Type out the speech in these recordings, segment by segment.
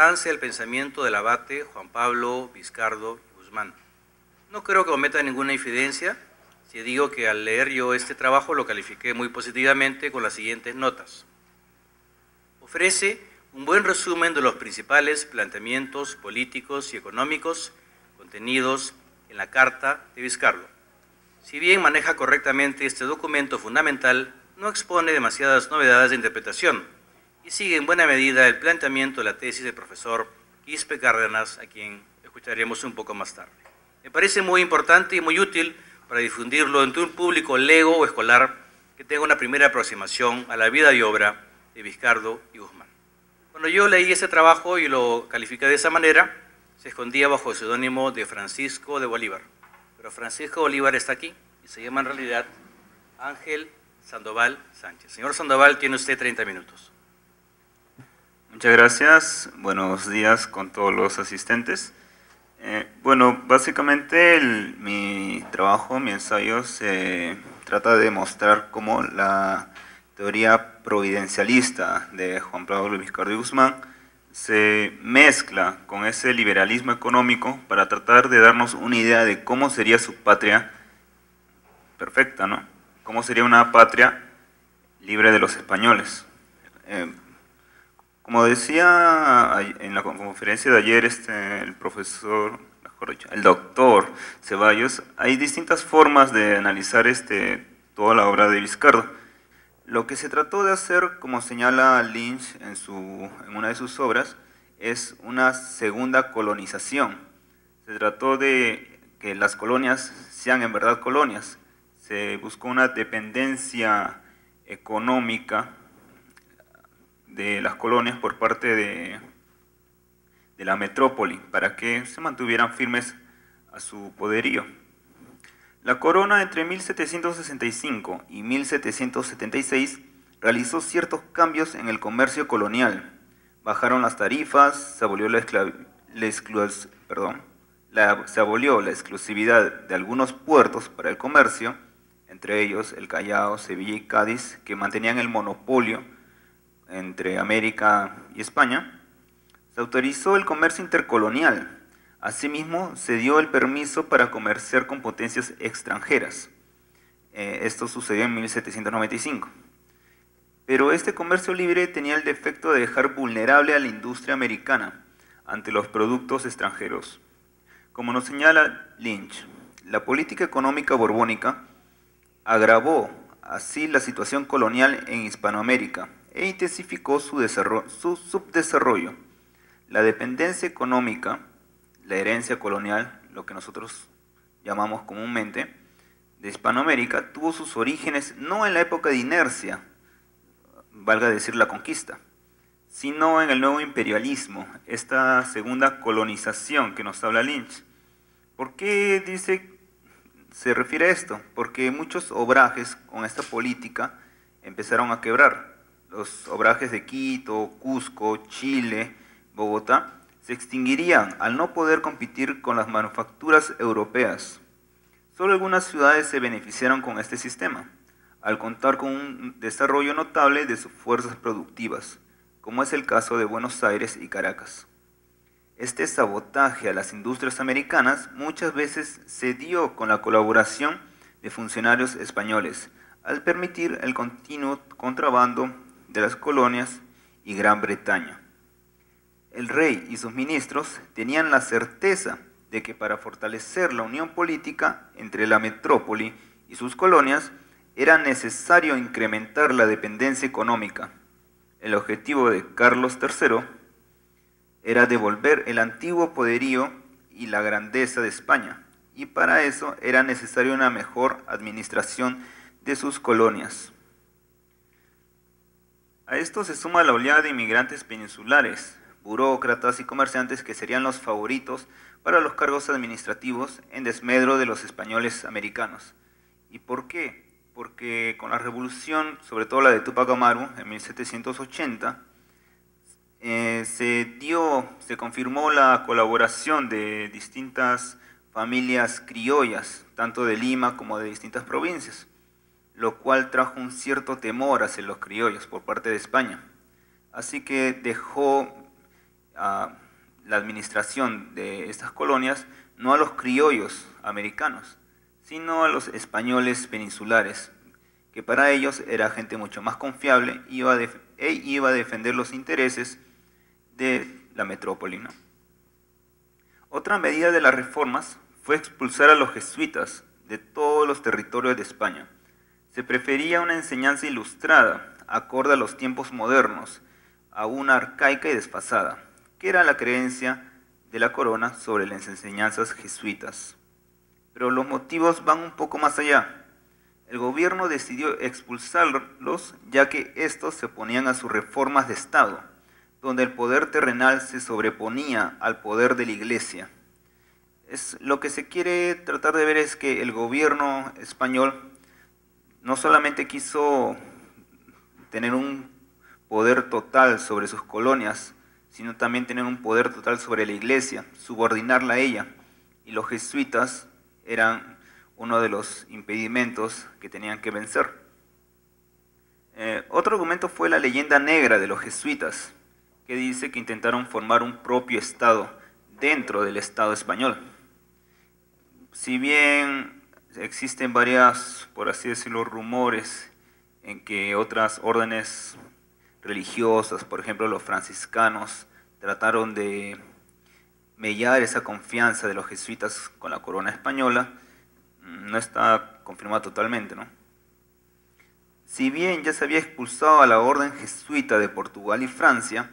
importancia del pensamiento del abate Juan Pablo Vizcardo y Guzmán. No creo que cometa ninguna infidencia si digo que al leer yo este trabajo lo califiqué muy positivamente con las siguientes notas. Ofrece un buen resumen de los principales planteamientos políticos y económicos contenidos en la Carta de Vizcardo. Si bien maneja correctamente este documento fundamental, no expone demasiadas novedades de interpretación y sigue en buena medida el planteamiento de la tesis del profesor Quispe Cárdenas, a quien escucharemos un poco más tarde. Me parece muy importante y muy útil para difundirlo entre un público lego o escolar que tenga una primera aproximación a la vida y obra de Vizcardo y Guzmán. Cuando yo leí este trabajo y lo califiqué de esa manera, se escondía bajo el seudónimo de Francisco de Bolívar. Pero Francisco Bolívar está aquí y se llama en realidad Ángel Sandoval Sánchez. Señor Sandoval, tiene usted 30 minutos. Muchas gracias. Buenos días con todos los asistentes. Bueno, básicamente mi trabajo, mi ensayo, se trata de mostrar cómo la teoría providencialista de Juan Pablo Vizcardo y Guzmán se mezcla con ese liberalismo económico para tratar de darnos una idea de cómo sería su patria perfecta, ¿no? Cómo sería una patria libre de los españoles. Como decía en la conferencia de ayer el profesor, mejor dicho, el doctor Ceballos, hay distintas formas de analizar toda la obra de Vizcardo. Lo que se trató de hacer, como señala Lynch en una de sus obras, es una segunda colonización. Se trató de que las colonias sean en verdad colonias. Se buscó una dependencia económica de las colonias por parte de la metrópoli, para que se mantuvieran firmes a su poderío. La corona entre 1765 y 1776 realizó ciertos cambios en el comercio colonial. Bajaron las tarifas, se abolió se abolió la exclusividad de algunos puertos para el comercio, entre ellos el Callao, Sevilla y Cádiz, que mantenían el monopolio entre América y España. Se autorizó el comercio intercolonial. Asimismo, se dio el permiso para comerciar con potencias extranjeras. Esto sucedió en 1795. Pero este comercio libre tenía el defecto de dejar vulnerable a la industria americana ante los productos extranjeros. Como nos señala Lynch, la política económica borbónica agravó así la situación colonial en Hispanoamérica e intensificó su subdesarrollo. La dependencia económica, la herencia colonial, lo que nosotros llamamos comúnmente, de Hispanoamérica, tuvo sus orígenes no en la época de inercia, valga decir la conquista, sino en el nuevo imperialismo, esta segunda colonización que nos habla Lynch. ¿Por qué se refiere a esto? Porque muchos obrajes con esta política empezaron a quebrar. Los obrajes de Quito, Cusco, Chile, Bogotá, se extinguirían al no poder competir con las manufacturas europeas. Solo algunas ciudades se beneficiaron con este sistema, al contar con un desarrollo notable de sus fuerzas productivas, como es el caso de Buenos Aires y Caracas. Este sabotaje a las industrias americanas muchas veces se dio con la colaboración de funcionarios españoles, al permitir el continuo contrabando de las colonias y Gran Bretaña. El rey y sus ministros tenían la certeza de que para fortalecer la unión política entre la metrópoli y sus colonias era necesario incrementar la dependencia económica. El objetivo de Carlos III era devolver el antiguo poderío y la grandeza de España, y para eso era necesaria una mejor administración de sus colonias. A esto se suma la oleada de inmigrantes peninsulares, burócratas y comerciantes que serían los favoritos para los cargos administrativos en desmedro de los españoles americanos. ¿Y por qué? Porque con la revolución, sobre todo la de Túpac Amaru en 1780, se confirmó la colaboración de distintas familias criollas, tanto de Lima como de distintas provincias, lo cual trajo un cierto temor hacia los criollos por parte de España. Así que dejó la administración de estas colonias no a los criollos americanos, sino a los españoles peninsulares, que para ellos era gente mucho más confiable y iba a defender los intereses de la metrópoli, ¿no? Otra medida de las reformas fue expulsar a los jesuitas de todos los territorios de España. Se prefería una enseñanza ilustrada, acorde a los tiempos modernos, a una arcaica y desfasada, que era la creencia de la corona sobre las enseñanzas jesuitas. Pero los motivos van un poco más allá. El gobierno decidió expulsarlos ya que estos se oponían a sus reformas de Estado, donde el poder terrenal se sobreponía al poder de la Iglesia. Lo que se quiere tratar de ver es que el gobierno español no solamente quiso tener un poder total sobre sus colonias, sino también tener un poder total sobre la Iglesia, subordinarla a ella. Y los jesuitas eran uno de los impedimentos que tenían que vencer. Otro argumento fue la leyenda negra de los jesuitas, que dice que intentaron formar un propio Estado dentro del Estado español. Si bien existen varias, por así decirlo, rumores en que otras órdenes religiosas, por ejemplo los franciscanos, trataron de mellar esa confianza de los jesuitas con la corona española, no está confirmado totalmente, ¿no? Si bien ya se había expulsado a la orden jesuita de Portugal y Francia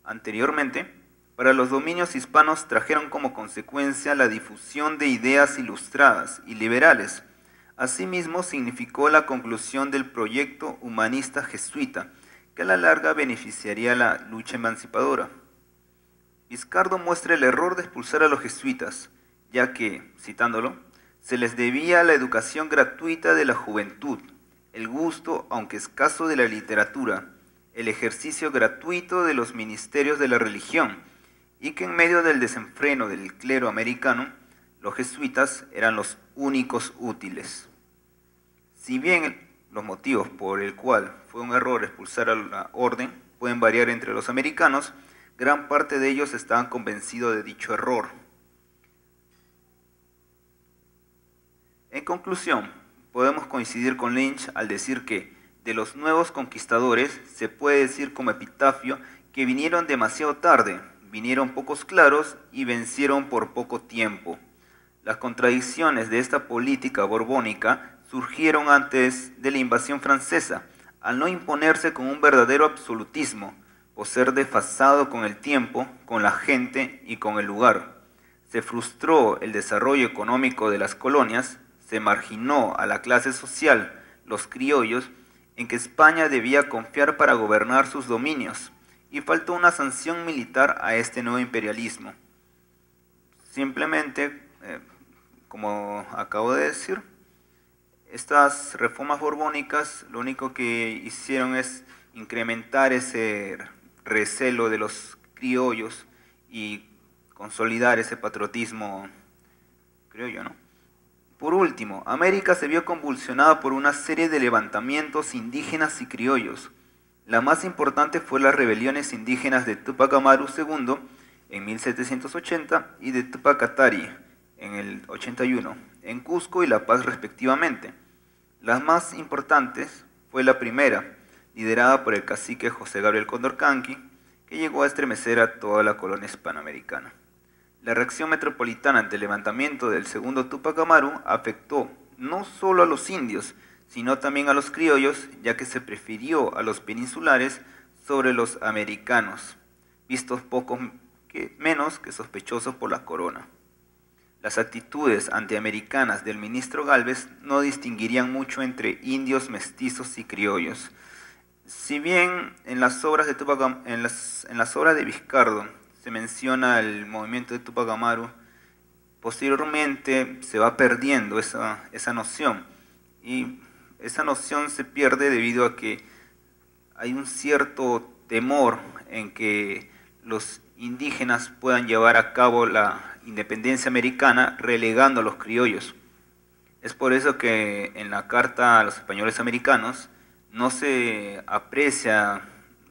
anteriormente, para los dominios hispanos trajeron como consecuencia la difusión de ideas ilustradas y liberales. Asimismo, significó la conclusión del proyecto humanista jesuita, que a la larga beneficiaría a la lucha emancipadora. Vizcardo muestra el error de expulsar a los jesuitas, ya que, citándolo, se les debía la educación gratuita de la juventud, el gusto, aunque escaso, de la literatura, el ejercicio gratuito de los ministerios de la religión, y que en medio del desenfreno del clero americano, los jesuitas eran los únicos útiles. Si bien los motivos por el cual fue un error expulsar a la orden pueden variar entre los americanos, gran parte de ellos estaban convencidos de dicho error. En conclusión, podemos coincidir con Lynch al decir que de los nuevos conquistadores se puede decir como epitafio que vinieron demasiado tarde, vinieron pocos claros y vencieron por poco tiempo. Las contradicciones de esta política borbónica surgieron antes de la invasión francesa, al no imponerse con un verdadero absolutismo, o ser desfasado con el tiempo, con la gente y con el lugar. Se frustró el desarrollo económico de las colonias, se marginó a la clase social, los criollos, en que España debía confiar para gobernar sus dominios, y faltó una sanción militar a este nuevo imperialismo. Simplemente, como acabo de decir, estas reformas borbónicas lo único que hicieron es incrementar ese recelo de los criollos y consolidar ese patriotismo criollo, ¿no? Por último, América se vio convulsionada por una serie de levantamientos indígenas y criollos. La más importante fue las rebeliones indígenas de Túpac Amaru II en 1780 y de Túpac Katari en el 81, en Cusco y La Paz respectivamente. Las más importantes fue la primera, liderada por el cacique José Gabriel Condorcanqui, que llegó a estremecer a toda la colonia hispanoamericana. La reacción metropolitana ante el levantamiento del segundo Túpac Amaru afectó no solo a los indios, sino también a los criollos, ya que se prefirió a los peninsulares sobre los americanos, vistos poco menos que sospechosos por la corona. Las actitudes antiamericanas del ministro Gálvez no distinguirían mucho entre indios, mestizos y criollos. Si bien en las obras de en las obras de Vizcardo se menciona el movimiento de Túpac Amaru, posteriormente se va perdiendo esa noción, y esa noción se pierde debido a que hay un cierto temor en que los indígenas puedan llevar a cabo la independencia americana relegando a los criollos. Es por eso que en la carta a los españoles americanos no se aprecia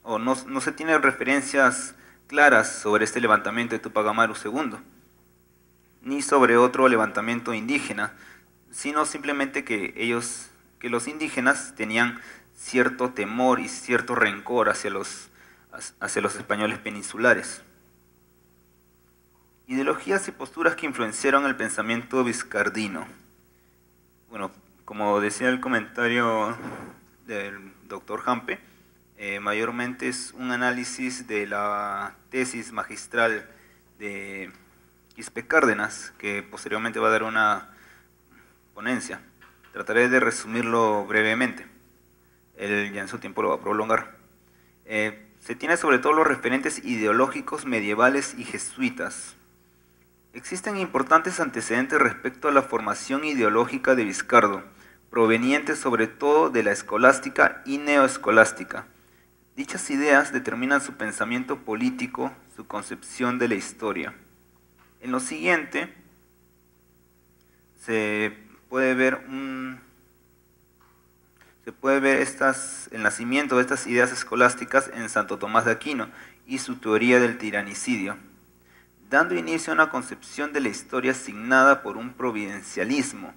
o no se tienen referencias claras sobre este levantamiento de Tupac Amaru II, ni sobre otro levantamiento indígena, sino simplemente que los indígenas tenían cierto temor y cierto rencor hacia los españoles peninsulares. Ideologías y posturas que influenciaron el pensamiento vizcardino. Bueno, como decía el comentario del doctor Hampe, mayormente es un análisis de la tesis magistral de Quispe Cárdenas, que posteriormente va a dar una ponencia. Trataré de resumirlo brevemente. Él ya en su tiempo lo va a prolongar. Se tiene sobre todo los referentes ideológicos medievales y jesuitas. Existen importantes antecedentes respecto a la formación ideológica de Vizcardo, provenientes sobre todo de la escolástica y neoescolástica. Dichas ideas determinan su pensamiento político, su concepción de la historia. En lo siguiente se puede ver el nacimiento de estas ideas escolásticas en Santo Tomás de Aquino y su teoría del tiranicidio, dando inicio a una concepción de la historia asignada por un providencialismo.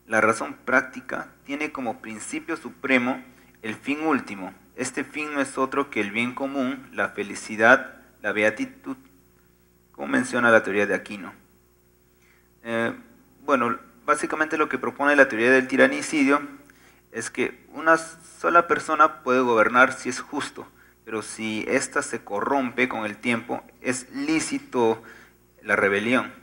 La razón práctica tiene como principio supremo el fin último. Este fin no es otro que el bien común, la felicidad, la beatitud, como menciona la teoría de Aquino. Bueno, básicamente lo que propone la teoría del tiranicidio es que una sola persona puede gobernar si es justo, pero si ésta se corrompe con el tiempo, es lícito la rebelión.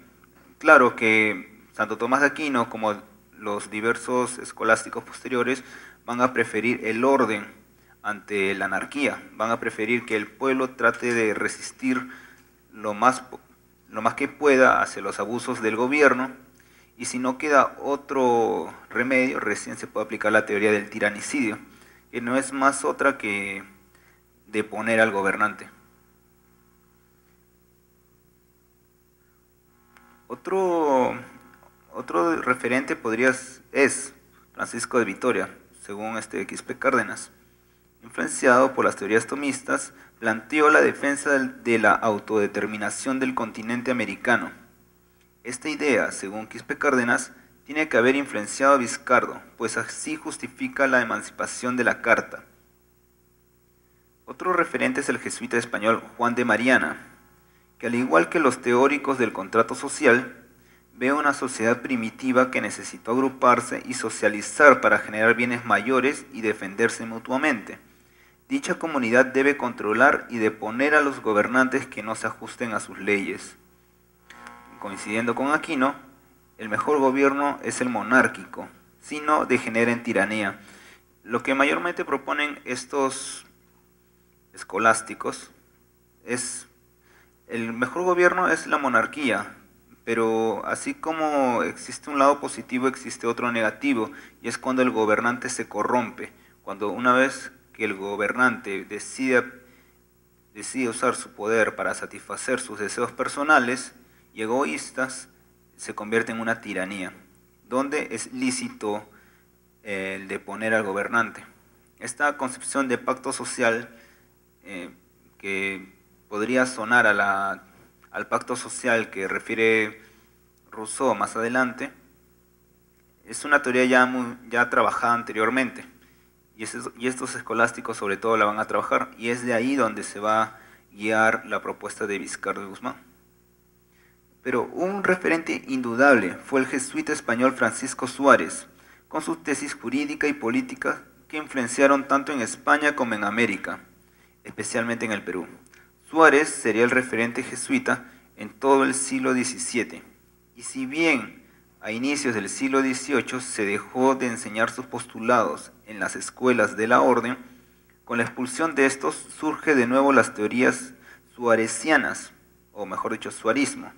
Claro que Santo Tomás de Aquino, como los diversos escolásticos posteriores, van a preferir el orden ante la anarquía, van a preferir que el pueblo trate de resistir lo más que pueda hacia los abusos del gobierno, y si no queda otro remedio, recién se puede aplicar la teoría del tiranicidio, que no es más otra que deponer al gobernante. Otro referente es Francisco de Vitoria, según Quispe Cárdenas. Influenciado por las teorías tomistas, planteó la defensa de la autodeterminación del continente americano. Esta idea, según Quispe Cárdenas, tiene que haber influenciado a Vizcardo, pues así justifica la emancipación de la Carta. Otro referente es el jesuita español Juan de Mariana, que al igual que los teóricos del contrato social, ve una sociedad primitiva que necesitó agruparse y socializar para generar bienes mayores y defenderse mutuamente. Dicha comunidad debe controlar y deponer a los gobernantes que no se ajusten a sus leyes. Coincidiendo con Aquino, el mejor gobierno es el monárquico, si no degenera en tiranía. Lo que mayormente proponen estos escolásticos es el mejor gobierno es la monarquía, pero así como existe un lado positivo, existe otro negativo, y es cuando el gobernante se corrompe, cuando una vez que el gobernante decide usar su poder para satisfacer sus deseos personales y egoístas, se convierte en una tiranía, donde es lícito el deponer al gobernante. Esta concepción de pacto social que podría sonar al pacto social que refiere Rousseau más adelante, es una teoría ya trabajada anteriormente, y estos escolásticos sobre todo la van a trabajar, y es de ahí donde se va a guiar la propuesta de Vizcardo y Guzmán. Pero un referente indudable fue el jesuita español Francisco Suárez, con sus tesis jurídica y política que influenciaron tanto en España como en América, especialmente en el Perú. Suárez sería el referente jesuita en todo el siglo XVII, y si bien a inicios del siglo XVIII se dejó de enseñar sus postulados en las escuelas de la orden, con la expulsión de estos surge de nuevo las teorías suarecianas, o mejor dicho, suarismo.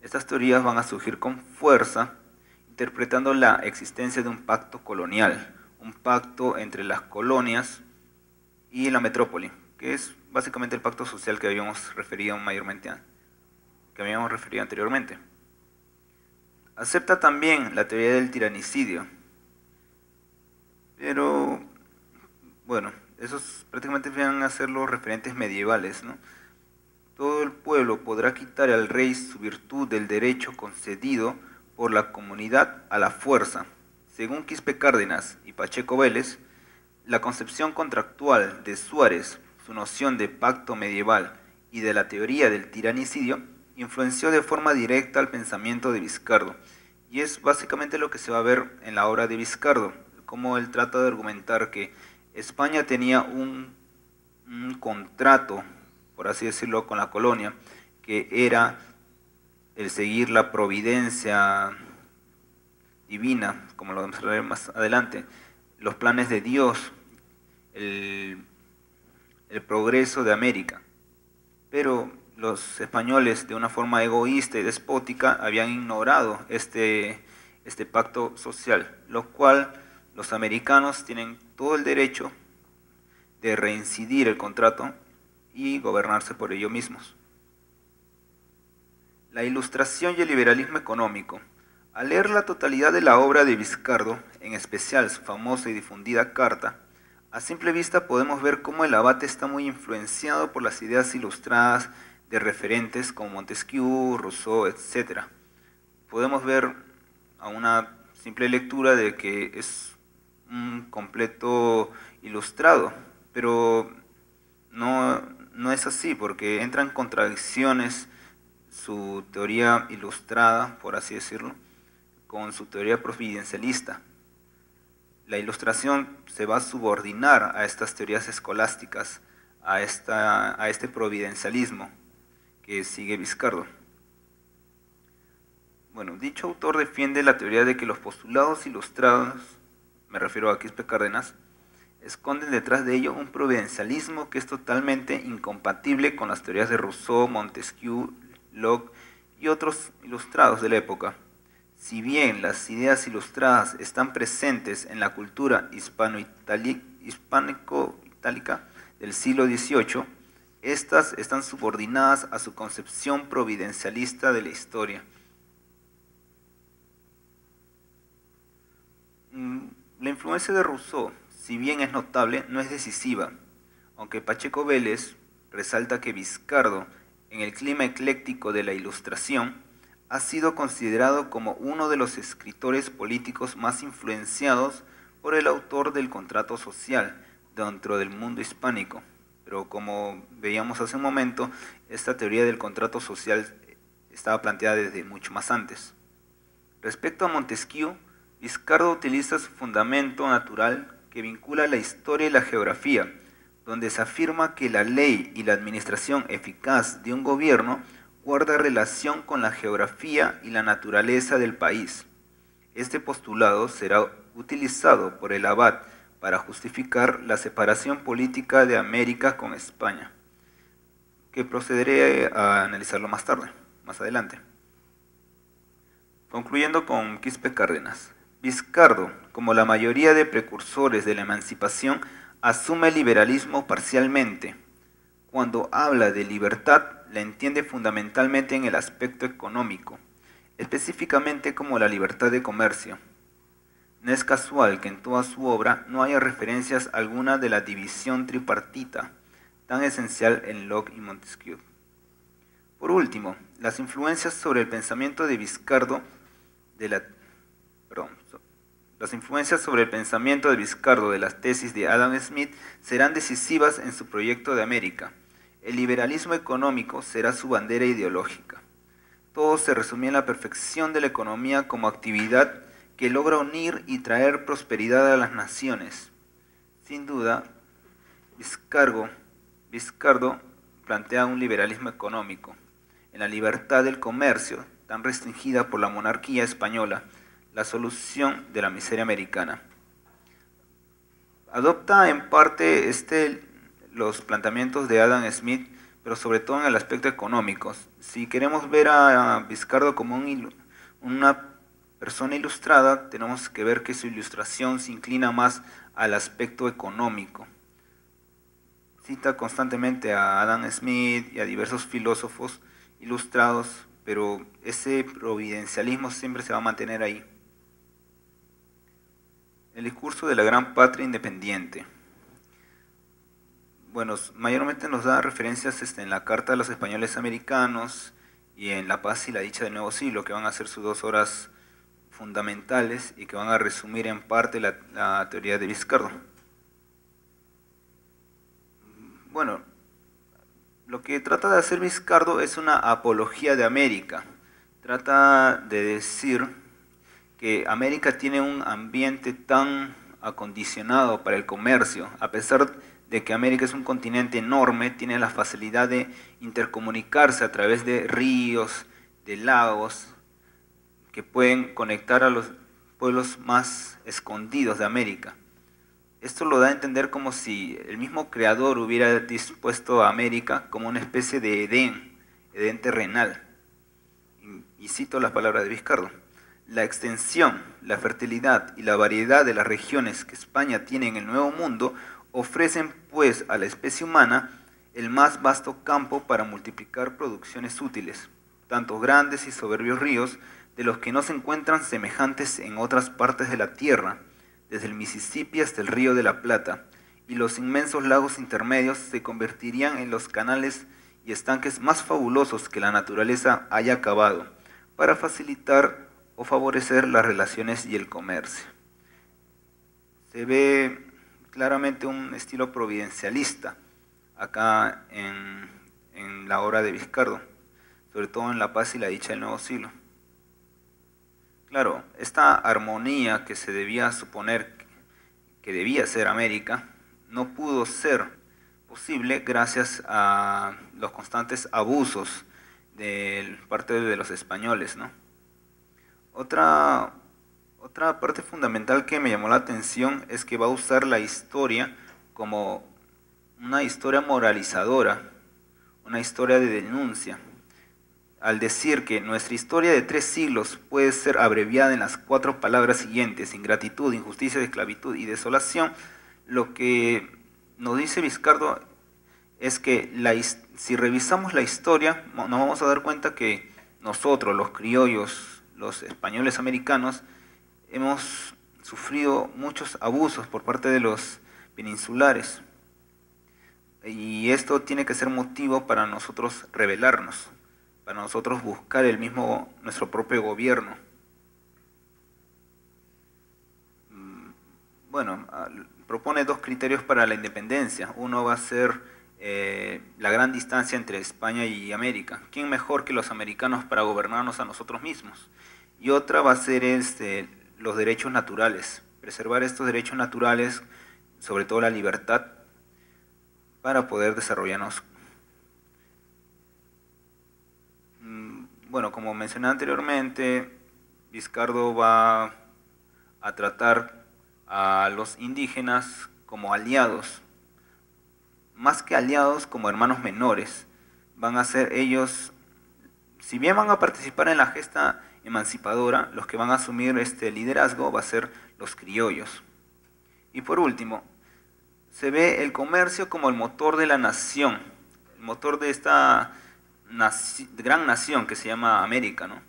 Estas teorías van a surgir con fuerza, interpretando la existencia de un pacto colonial, un pacto entre las colonias y la metrópoli, que es básicamente el pacto social que habíamos referido anteriormente. Acepta también la teoría del tiranicidio, pero bueno, esos prácticamente van a ser los referentes medievales, ¿no? todo el pueblo podrá quitar al rey su virtud del derecho concedido por la comunidad a la fuerza. Según Quispe Cárdenas y Pacheco Vélez, la concepción contractual de Suárez, su noción de pacto medieval y de la teoría del tiranicidio, influenció de forma directa al pensamiento de Vizcardo. Y es básicamente lo que se va a ver en la obra de Vizcardo, cómo él trata de argumentar que España tenía un contrato, por así decirlo, con la colonia, que era el seguir la providencia divina, como lo vamos a ver más adelante, los planes de Dios, el progreso de América. Pero los españoles, de una forma egoísta y despótica, habían ignorado este pacto social, lo cual los americanos tienen todo el derecho de reincidir el contrato y gobernarse por ellos mismos. La Ilustración y el liberalismo económico. Al leer la totalidad de la obra de Vizcardo, en especial su famosa y difundida carta, a simple vista podemos ver cómo el abate está muy influenciado por las ideas ilustradas de referentes como Montesquieu, Rousseau, etc. Podemos ver a una simple lectura de que es un completo ilustrado, pero no es así, porque entra en contradicciones su teoría ilustrada, por así decirlo, con su teoría providencialista. La Ilustración se va a subordinar a estas teorías escolásticas, a este providencialismo que sigue Vizcardo. Bueno, dicho autor defiende la teoría de que los postulados ilustrados, me refiero a Quispe Cárdenas, esconden detrás de ello un providencialismo que es totalmente incompatible con las teorías de Rousseau, Montesquieu, Locke y otros ilustrados de la época. Si bien las ideas ilustradas están presentes en la cultura hispánico-itálica del siglo XVIII, estas están subordinadas a su concepción providencialista de la historia. La influencia de Rousseau, si bien es notable, no es decisiva, aunque Pacheco Vélez resalta que Vizcardo, en el clima ecléctico de la Ilustración, ha sido considerado como uno de los escritores políticos más influenciados por el autor del contrato social dentro del mundo hispánico. Pero como veíamos hace un momento, esta teoría del contrato social estaba planteada desde mucho más antes. Respecto a Montesquieu, Vizcardo utiliza su fundamento natural que vincula la historia y la geografía, donde se afirma que la ley y la administración eficaz de un gobierno guarda relación con la geografía y la naturaleza del país. Este postulado será utilizado por el abad para justificar la separación política de América con España, que procederé a analizarlo más tarde, más adelante. Concluyendo con Quispe Cárdenas, Vizcardo, como la mayoría de precursores de la emancipación, asume el liberalismo parcialmente. Cuando habla de libertad, la entiende fundamentalmente en el aspecto económico, específicamente como la libertad de comercio. No es casual que en toda su obra no haya referencias alguna de la división tripartita, tan esencial en Locke y Montesquieu. Por último, las influencias sobre el pensamiento de Vizcardo de las tesis de Adam Smith serán decisivas en su proyecto de América. El liberalismo económico será su bandera ideológica. Todo se resumía en la perfección de la economía como actividad que logra unir y traer prosperidad a las naciones. Sin duda, Vizcardo plantea un liberalismo económico. En la libertad del comercio, tan restringida por la monarquía española, la solución de la miseria americana. Adopta en parte los planteamientos de Adam Smith, pero sobre todo en el aspecto económico. Si queremos ver a Vizcardo como una persona ilustrada, tenemos que ver que su ilustración se inclina más al aspecto económico. Cita constantemente a Adam Smith y a diversos filósofos ilustrados, pero ese providencialismo siempre se va a mantener ahí. El discurso de la gran patria independiente. Bueno, mayormente nos da referencias en la Carta de los Españoles Americanos y en La Paz y la Dicha del Nuevo Siglo, que van a ser sus 2 horas fundamentales y que van a resumir en parte la teoría de Vizcardo. Bueno, lo que trata de hacer Vizcardo es una apología de América. Trata de decir que América tiene un ambiente tan acondicionado para el comercio, a pesar de que América es un continente enorme, tiene la facilidad de intercomunicarse a través de ríos, de lagos, que pueden conectar a los pueblos más escondidos de América. Esto lo da a entender como si el mismo creador hubiera dispuesto a América como una especie de Edén terrenal. Y cito las palabras de Vizcardo: la extensión, la fertilidad y la variedad de las regiones que España tiene en el Nuevo Mundo ofrecen pues a la especie humana el más vasto campo para multiplicar producciones útiles, tanto grandes y soberbios ríos, de los que no se encuentran semejantes en otras partes de la tierra, desde el Mississippi hasta el Río de la Plata, y los inmensos lagos intermedios se convertirían en los canales y estanques más fabulosos que la naturaleza haya cavado, para facilitar o favorecer las relaciones y el comercio. Se ve claramente un estilo providencialista acá en la obra de Vizcardo, sobre todo en La Paz y la Dicha del Nuevo Siglo. Claro, esta armonía que se debía suponer que debía ser América, no pudo ser posible gracias a los constantes abusos de parte de los españoles, ¿no? Otra parte fundamental que me llamó la atención es que va a usar la historia como una historia moralizadora, una historia de denuncia. Al decir que nuestra historia de 3 siglos puede ser abreviada en las 4 palabras siguientes: ingratitud, injusticia, esclavitud y desolación, lo que nos dice Vizcardo es que si revisamos la historia, nos vamos a dar cuenta que nosotros, los criollos, los españoles americanos, hemos sufrido muchos abusos por parte de los peninsulares. Y esto tiene que ser motivo para nosotros rebelarnos, para nosotros buscar nuestro propio gobierno. Bueno, propone 2 criterios para la independencia. Uno va a ser la gran distancia entre España y América. ¿Quién mejor que los americanos para gobernarnos a nosotros mismos? Y otra va a ser los derechos naturales, preservar estos derechos naturales, sobre todo la libertad, para poder desarrollarnos. Bueno, como mencioné anteriormente, Vizcardo va a tratar a los indígenas como aliados, más que aliados, como hermanos menores. Van a ser ellos, si bien van a participar en la gesta emancipadora, los que van a asumir este liderazgo va a ser los criollos. Y por último, se ve el comercio como el motor de la nación, el motor de esta gran nación que se llama América, ¿no?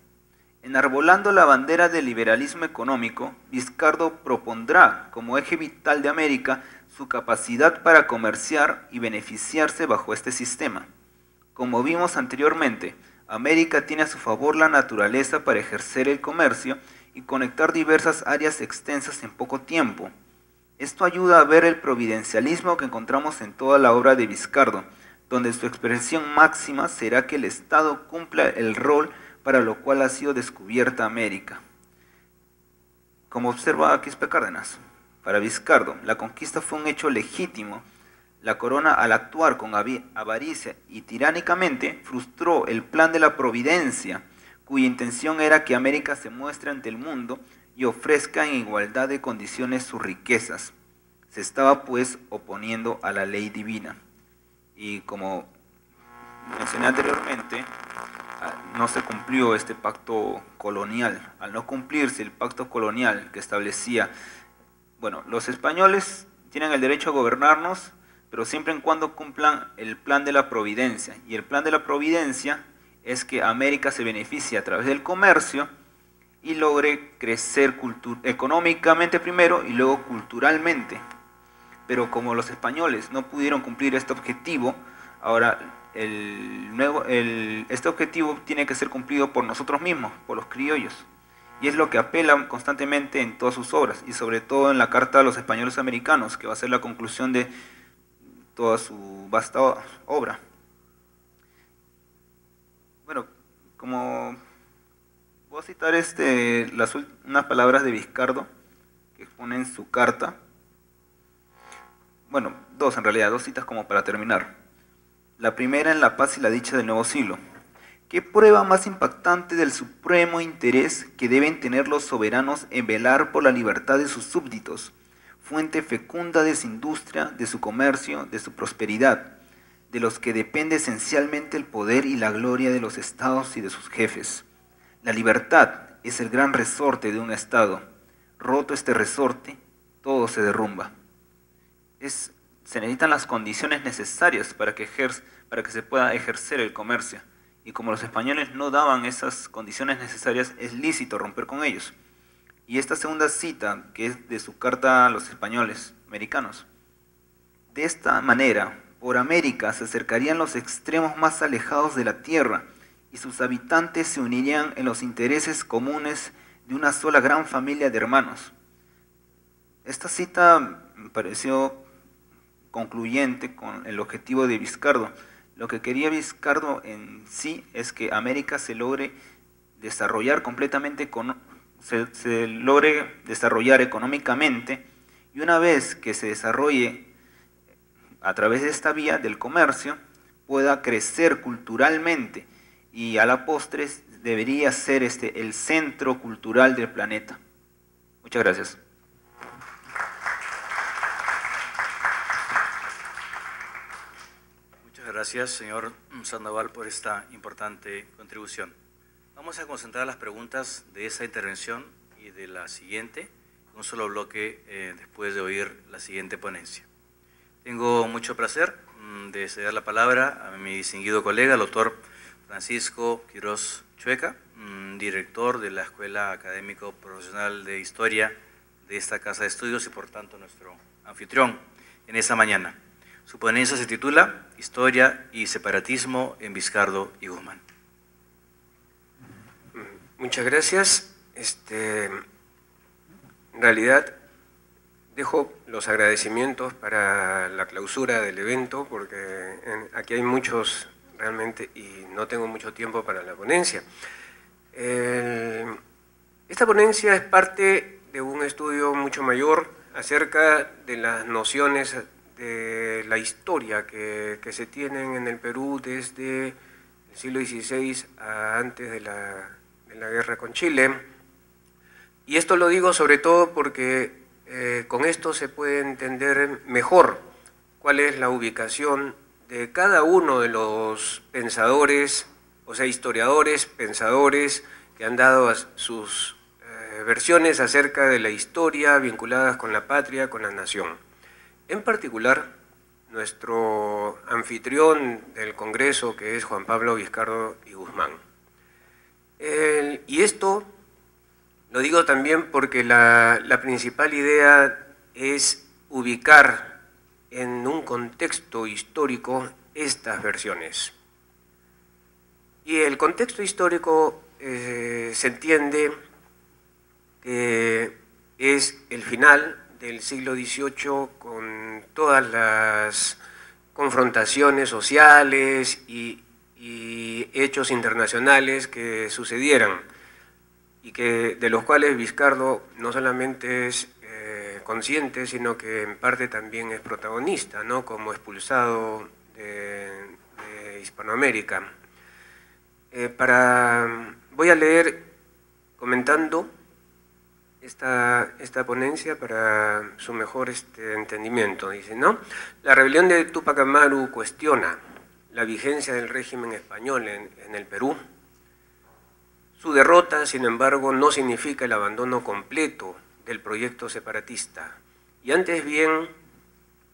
Enarbolando la bandera del liberalismo económico, Vizcardo propondrá como eje vital de América su capacidad para comerciar y beneficiarse bajo este sistema. Como vimos anteriormente, América tiene a su favor la naturaleza para ejercer el comercio y conectar diversas áreas extensas en poco tiempo. Esto ayuda a ver el providencialismo que encontramos en toda la obra de Vizcardo, donde su expresión máxima será que el Estado cumpla el rol para lo cual ha sido descubierta América. Como observa Quispe Cárdenas, para Vizcardo, la conquista fue un hecho legítimo. La corona, al actuar con avaricia y tiránicamente, frustró el plan de la providencia, cuya intención era que América se muestre ante el mundo y ofrezca en igualdad de condiciones sus riquezas. Se estaba pues oponiendo a la ley divina. Y como mencioné anteriormente, no se cumplió este pacto colonial. Al no cumplirse el pacto colonial que establecía, bueno, los españoles tienen el derecho a gobernarnos, pero siempre y cuando cumplan el plan de la providencia. Y el plan de la providencia es que América se beneficie a través del comercio y logre crecer económicamente primero y luego culturalmente. pero como los españoles no pudieron cumplir este objetivo, ahora este objetivo tiene que ser cumplido por nosotros mismos, por los criollos. Y es lo que apelan constantemente en todas sus obras, y sobre todo en la Carta a los Españoles Americanos, que va a ser la conclusión de toda su vasta obra. Bueno, como voy a citar unas palabras de Vizcardo, que expone en su carta. Bueno, dos en realidad, dos citas como para terminar. La primera en La paz y la dicha del nuevo siglo. ¿Qué prueba más impactante del supremo interés que deben tener los soberanos en velar por la libertad de sus súbditos, fuente fecunda de su industria, de su comercio, de su prosperidad, de los que depende esencialmente el poder y la gloria de los estados y de sus jefes? La libertad es el gran resorte de un estado. Roto este resorte, todo se derrumba. Se necesitan las condiciones necesarias para que se pueda ejercer el comercio. Y como los españoles no daban esas condiciones necesarias, es lícito romper con ellos. Y esta segunda cita, que es de su carta a los españoles americanos. De esta manera, por América se acercarían los extremos más alejados de la tierra, y sus habitantes se unirían en los intereses comunes de una sola gran familia de hermanos. Esta cita me pareció concluyente con el objetivo de Vizcardo. Lo que quería Vizcardo en sí es que América se logre desarrollar completamente, se logre desarrollar económicamente, y una vez que se desarrolle a través de esta vía del comercio, pueda crecer culturalmente, y a la postre debería ser el centro cultural del planeta. Muchas gracias. Gracias, señor Sandoval, por esta importante contribución. Vamos a concentrar las preguntas de esta intervención y de la siguiente, en un solo bloque, después de oír la siguiente ponencia. Tengo mucho placer de ceder la palabra a mi distinguido colega, el doctor Francisco Quirós Chueca, director de la Escuela Académico Profesional de Historia de esta Casa de Estudios y, por tanto, nuestro anfitrión en esta mañana. Su ponencia se titula Historia y separatismo en Vizcardo y Guzmán. Muchas gracias. En realidad dejo los agradecimientos para la clausura del evento, porque aquí hay muchos realmente y no tengo mucho tiempo para la ponencia. Esta ponencia es parte de un estudio mucho mayor acerca de las nociones de la historia que se tienen en el Perú desde el siglo XVI a antes de la guerra con Chile. Y esto lo digo sobre todo porque con esto se puede entender mejor cuál es la ubicación de cada uno de los pensadores, o sea, historiadores, pensadores que han dado sus versiones acerca de la historia vinculadas con la patria, con la nación. En particular, nuestro anfitrión del Congreso, que es Juan Pablo Vizcardo y Guzmán. Y esto lo digo también porque la principal idea es ubicar en un contexto histórico estas versiones. Y el contexto histórico se entiende que es el final del siglo XVIII, con todas las confrontaciones sociales y hechos internacionales que sucedieran, y de los cuales Vizcardo no solamente es consciente, sino que en parte también es protagonista, ¿no?, como expulsado de Hispanoamérica. Voy a leer comentando esta ponencia para su mejor entendimiento. Dice, ¿no? La rebelión de Túpac Amaru cuestiona la vigencia del régimen español en el Perú. Su derrota, sin embargo, no significa el abandono completo del proyecto separatista, y antes bien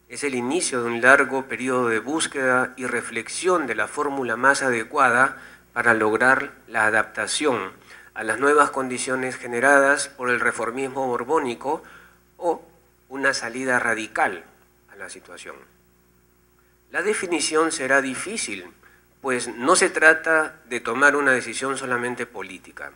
es el inicio de un largo periodo de búsqueda y reflexión de la fórmula más adecuada para lograr la adaptación a las nuevas condiciones generadas por el reformismo borbónico, o una salida radical la situación. La definición será difícil, pues no se trata de tomar una decisión solamente política.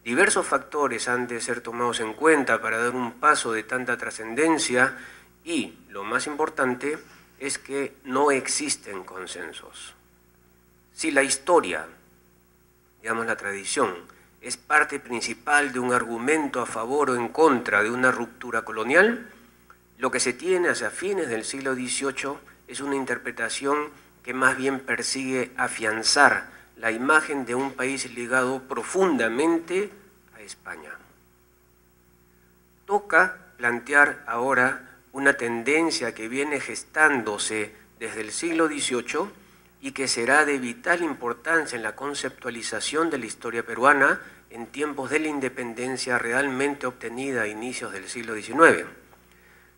Diversos factores han de ser tomados en cuenta para dar un paso de tanta trascendencia y, lo más importante, es que no existen consensos. Si la historia, digamos la tradición, es parte principal de un argumento a favor o en contra de una ruptura colonial, lo que se tiene hacia fines del siglo XVIII es una interpretación que más bien persigue afianzar la imagen de un país ligado profundamente a España. Toca plantear ahora una tendencia que viene gestándose desde el siglo XVIII y que será de vital importancia en la conceptualización de la historia peruana en tiempos de la independencia realmente obtenida a inicios del siglo XIX.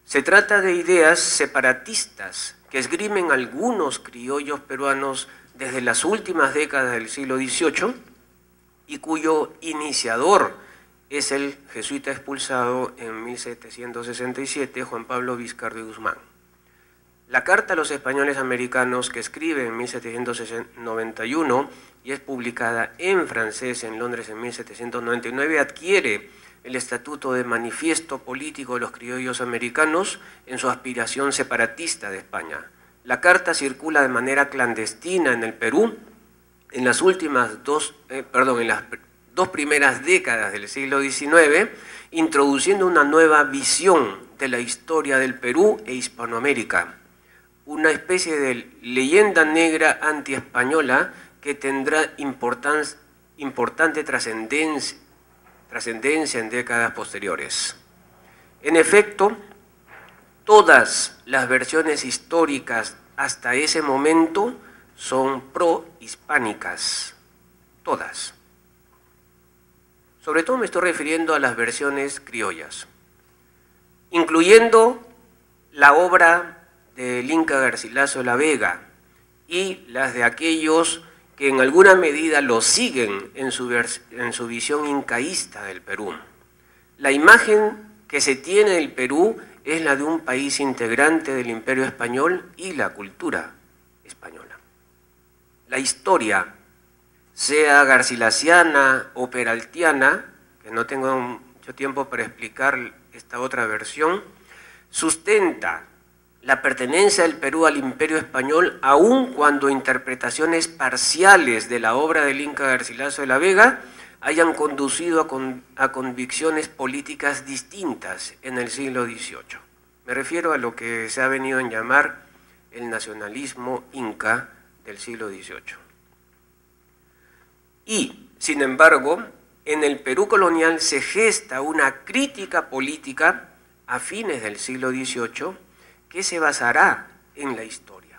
Se trata de ideas separatistas que esgrimen algunos criollos peruanos desde las últimas décadas del siglo XVIII y cuyo iniciador es el jesuita expulsado en 1767, Juan Pablo Vizcardo y Guzmán. La Carta a los Españoles Americanos, que escribe en 1791 y es publicada en francés en Londres en 1799, adquiere el estatuto de Manifiesto Político de los Criollos Americanos en su aspiración separatista de España. La carta circula de manera clandestina en el Perú en las dos primeras décadas del siglo XIX, introduciendo una nueva visión de la historia del Perú e Hispanoamérica, una especie de leyenda negra antiespañola que tendrá importante trascendencia en décadas posteriores. En efecto, todas las versiones históricas hasta ese momento son prohispánicas, todas. Sobre todo me estoy refiriendo a las versiones criollas, incluyendo la obra del Inca Garcilaso de la Vega y las de aquellos que en alguna medida lo siguen en su visión incaísta del Perú. La imagen que se tiene del Perú es la de un país integrante del Imperio Español y la cultura española. La historia, sea garcilasiana o peraltiana, que no tengo mucho tiempo para explicar esta otra versión, sustenta la pertenencia del Perú al Imperio Español, aun cuando interpretaciones parciales de la obra del Inca Garcilaso de la Vega hayan conducido a convicciones políticas distintas en el siglo XVIII. Me refiero a lo que se ha venido a llamar el nacionalismo inca del siglo XVIII. Y, sin embargo, en el Perú colonial se gesta una crítica política a fines del siglo XVIII que se basará en la historia.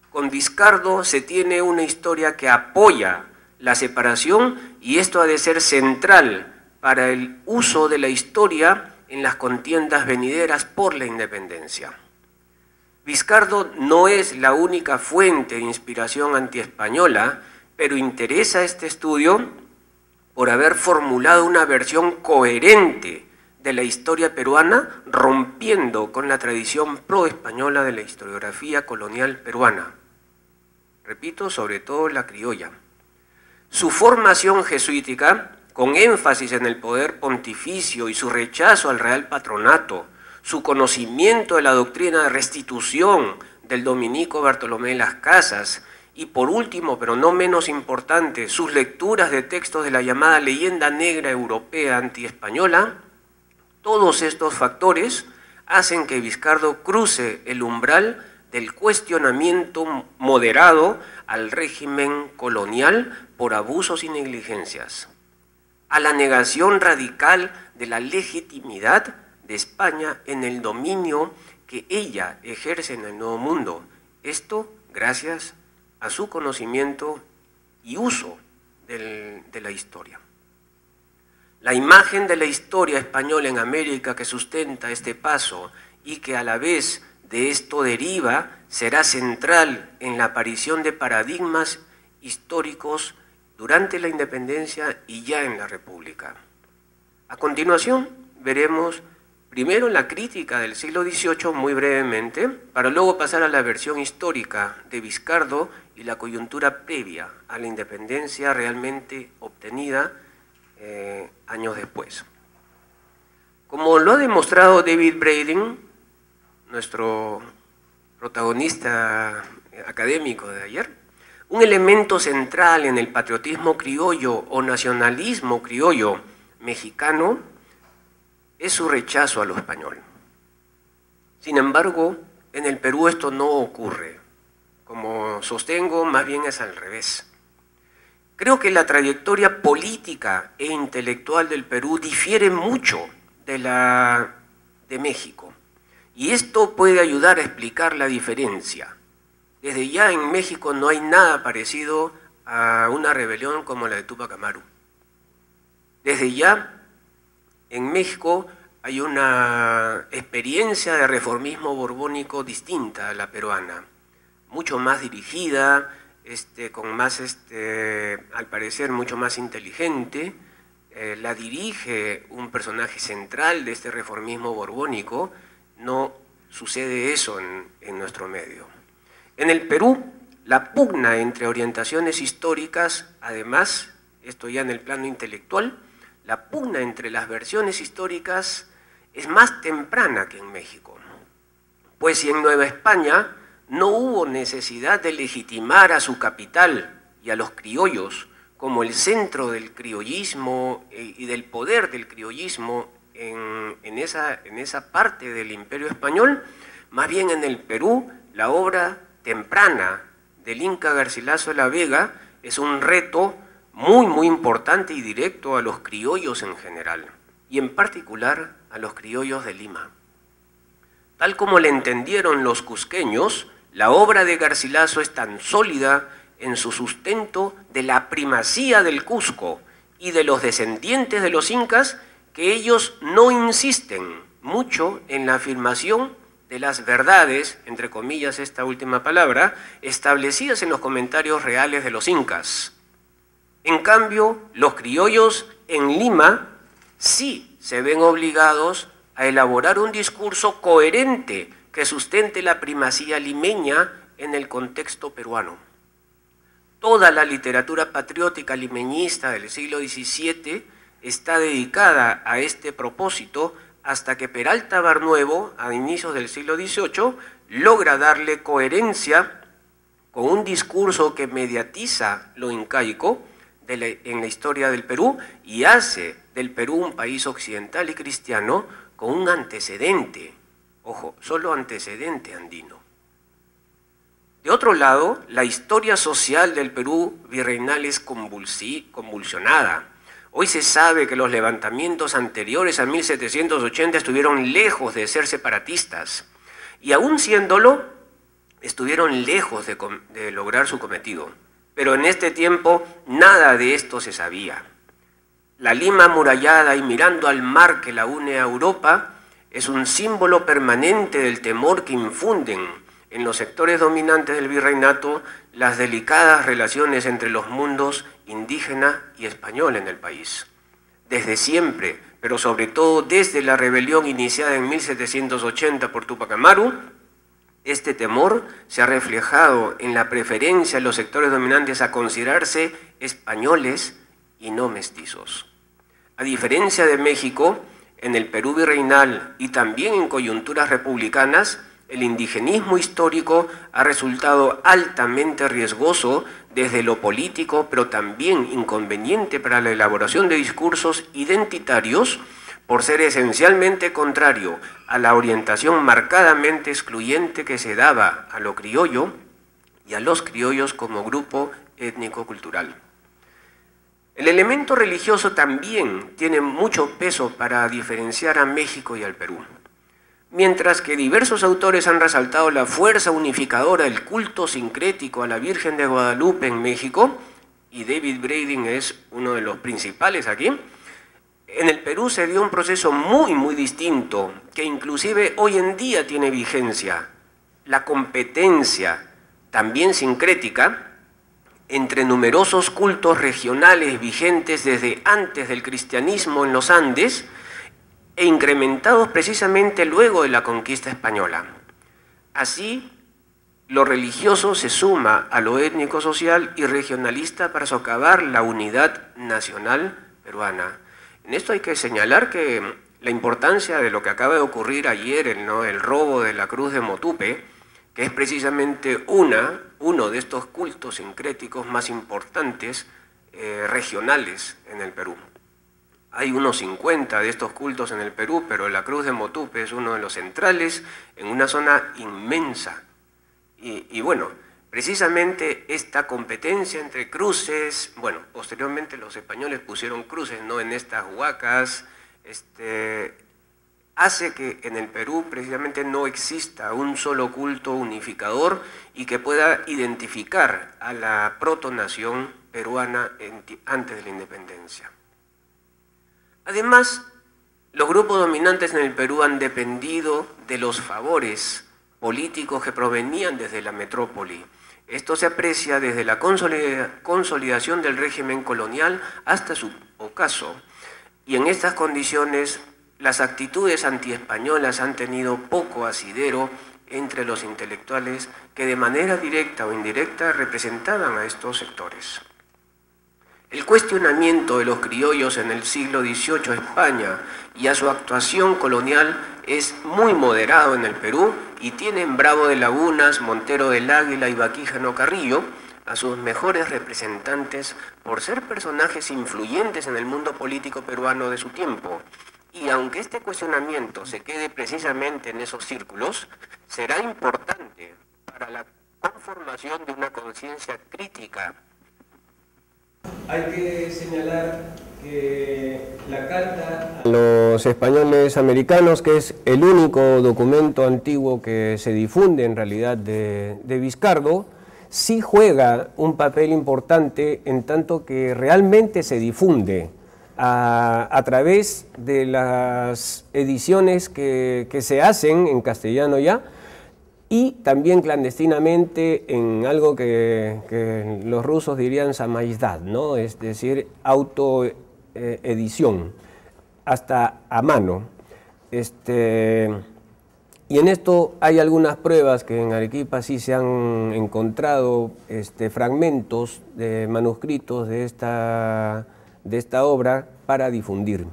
Con Vizcardo se tiene una historia que apoya la separación y esto ha de ser central para el uso de la historia en las contiendas venideras por la independencia. Vizcardo no es la única fuente de inspiración antiespañola, pero interesa este estudio por haber formulado una versión coherente de la historia peruana, rompiendo con la tradición pro-española de la historiografía colonial peruana. Repito, sobre todo la criolla. Su formación jesuítica, con énfasis en el poder pontificio y su rechazo al real patronato, su conocimiento de la doctrina de restitución del dominico Bartolomé de las Casas, y por último, pero no menos importante, sus lecturas de textos de la llamada leyenda negra europea antiespañola, todos estos factores hacen que Vizcardo cruce el umbral del cuestionamiento moderado al régimen colonial por abusos y negligencias, a la negación radical de la legitimidad de España en el dominio que ella ejerce en el Nuevo Mundo. Esto gracias a su conocimiento y uso de la historia. La imagen de la historia española en América que sustenta este paso y que a la vez de esto deriva será central en la aparición de paradigmas históricos durante la independencia y ya en la República. A continuación veremos Primero la crítica del siglo XVIII, muy brevemente, para luego pasar a la versión histórica de Vizcardo y la coyuntura previa a la independencia realmente obtenida años después. Como lo ha demostrado David Brading, nuestro protagonista académico de ayer, un elemento central en el patriotismo criollo o nacionalismo criollo mexicano es su rechazo a lo español. Sin embargo, en el Perú esto no ocurre. Como sostengo, más bien es al revés. Creo que la trayectoria política e intelectual del Perú difiere mucho de la de México. Y esto puede ayudar a explicar la diferencia. Desde ya en México no hay nada parecido a una rebelión como la de Túpac Amaru. Desde ya en México hay una experiencia de reformismo borbónico distinta a la peruana, mucho más dirigida, con más, al parecer, mucho más inteligente. La dirige un personaje central de este reformismo borbónico. No sucede eso en nuestro medio. En el Perú, la pugna entre orientaciones históricas, además, esto ya en el plano intelectual, la pugna entre las versiones históricas es más temprana que en México. Pues si en Nueva España no hubo necesidad de legitimar a su capital y a los criollos como el centro del criollismo y del poder del criollismo en esa parte del Imperio Español, más bien en el Perú la obra temprana del Inca Garcilaso de la Vega es un reto muy importante y directo a los criollos en general, y en particular a los criollos de Lima. Tal como le entendieron los cusqueños, la obra de Garcilaso es tan sólida en su sustento de la primacía del Cusco y de los descendientes de los incas que ellos no insisten mucho en la afirmación de las verdades, entre comillas esta última palabra, establecidas en los comentarios reales de los incas. En cambio, los criollos en Lima sí se ven obligados a elaborar un discurso coherente que sustente la primacía limeña en el contexto peruano. Toda la literatura patriótica limeñista del siglo XVII está dedicada a este propósito hasta que Peralta Barnuevo, a inicios del siglo XVIII, logra darle coherencia con un discurso que mediatiza lo incaico en la historia del Perú y hace del Perú un país occidental y cristiano con un antecedente, ojo, solo antecedente andino. De otro lado, la historia social del Perú virreinal es convulsionada. Hoy se sabe que los levantamientos anteriores a 1780 estuvieron lejos de ser separatistas y aún siéndolo, estuvieron lejos de lograr su cometido. Pero en este tiempo nada de esto se sabía. La Lima amurallada y mirando al mar que la une a Europa es un símbolo permanente del temor que infunden en los sectores dominantes del virreinato las delicadas relaciones entre los mundos indígena y español en el país. Desde siempre, pero sobre todo desde la rebelión iniciada en 1780 por Túpac Amaru, este temor se ha reflejado en la preferencia de los sectores dominantes a considerarse españoles y no mestizos. A diferencia de México, en el Perú virreinal y también en coyunturas republicanas, el indigenismo histórico ha resultado altamente riesgoso desde lo político, pero también inconveniente para la elaboración de discursos identitarios, por ser esencialmente contrario a la orientación marcadamente excluyente que se daba a lo criollo y a los criollos como grupo étnico-cultural. El elemento religioso también tiene mucho peso para diferenciar a México y al Perú. Mientras que diversos autores han resaltado la fuerza unificadora del culto sincrético a la Virgen de Guadalupe en México, y David Brading es uno de los principales aquí, en el Perú se dio un proceso muy distinto, que inclusive hoy en día tiene vigencia: la competencia, también sincrética, entre numerosos cultos regionales vigentes desde antes del cristianismo en los Andes, e incrementados precisamente luego de la conquista española. Así, lo religioso se suma a lo étnico-social y regionalista para socavar la unidad nacional peruana. En esto hay que señalar que la importancia de lo que acaba de ocurrir ayer, el robo de la Cruz de Motupe, que es precisamente uno de estos cultos sincréticos más importantes regionales en el Perú. Hay unos 50 de estos cultos en el Perú, pero la Cruz de Motupe es uno de los centrales en una zona inmensa. Y bueno, precisamente esta competencia entre cruces, bueno, posteriormente los españoles pusieron cruces, ¿no?, en estas huacas, hace que en el Perú precisamente no exista un solo culto unificador y que pueda identificar a la protonación peruana antes de la independencia. Además, los grupos dominantes en el Perú han dependido de los favores políticos que provenían desde la metrópoli. Esto se aprecia desde la consolidación del régimen colonial hasta su ocaso. Y en estas condiciones, las actitudes antiespañolas han tenido poco asidero entre los intelectuales que de manera directa o indirecta representaban a estos sectores. El cuestionamiento de los criollos en el siglo XVIII a España y a su actuación colonial es muy moderado en el Perú y tiene en Bravo de Lagunas, Montero del Águila y Baquíjano Carrillo a sus mejores representantes por ser personajes influyentes en el mundo político peruano de su tiempo. Y aunque este cuestionamiento se quede precisamente en esos círculos, será importante para la conformación de una conciencia crítica. Hay que señalar que la carta a los españoles americanos, que es el único documento antiguo que se difunde en realidad de Vizcardo, sí juega un papel importante en tanto que realmente se difunde a través de las ediciones que se hacen en castellano ya, y también clandestinamente en algo que los rusos dirían samizdat, ¿no? Es decir, autoedición, hasta a mano. Y en esto hay algunas pruebas que en Arequipa sí se han encontrado fragmentos de manuscritos de esta obra para difundir.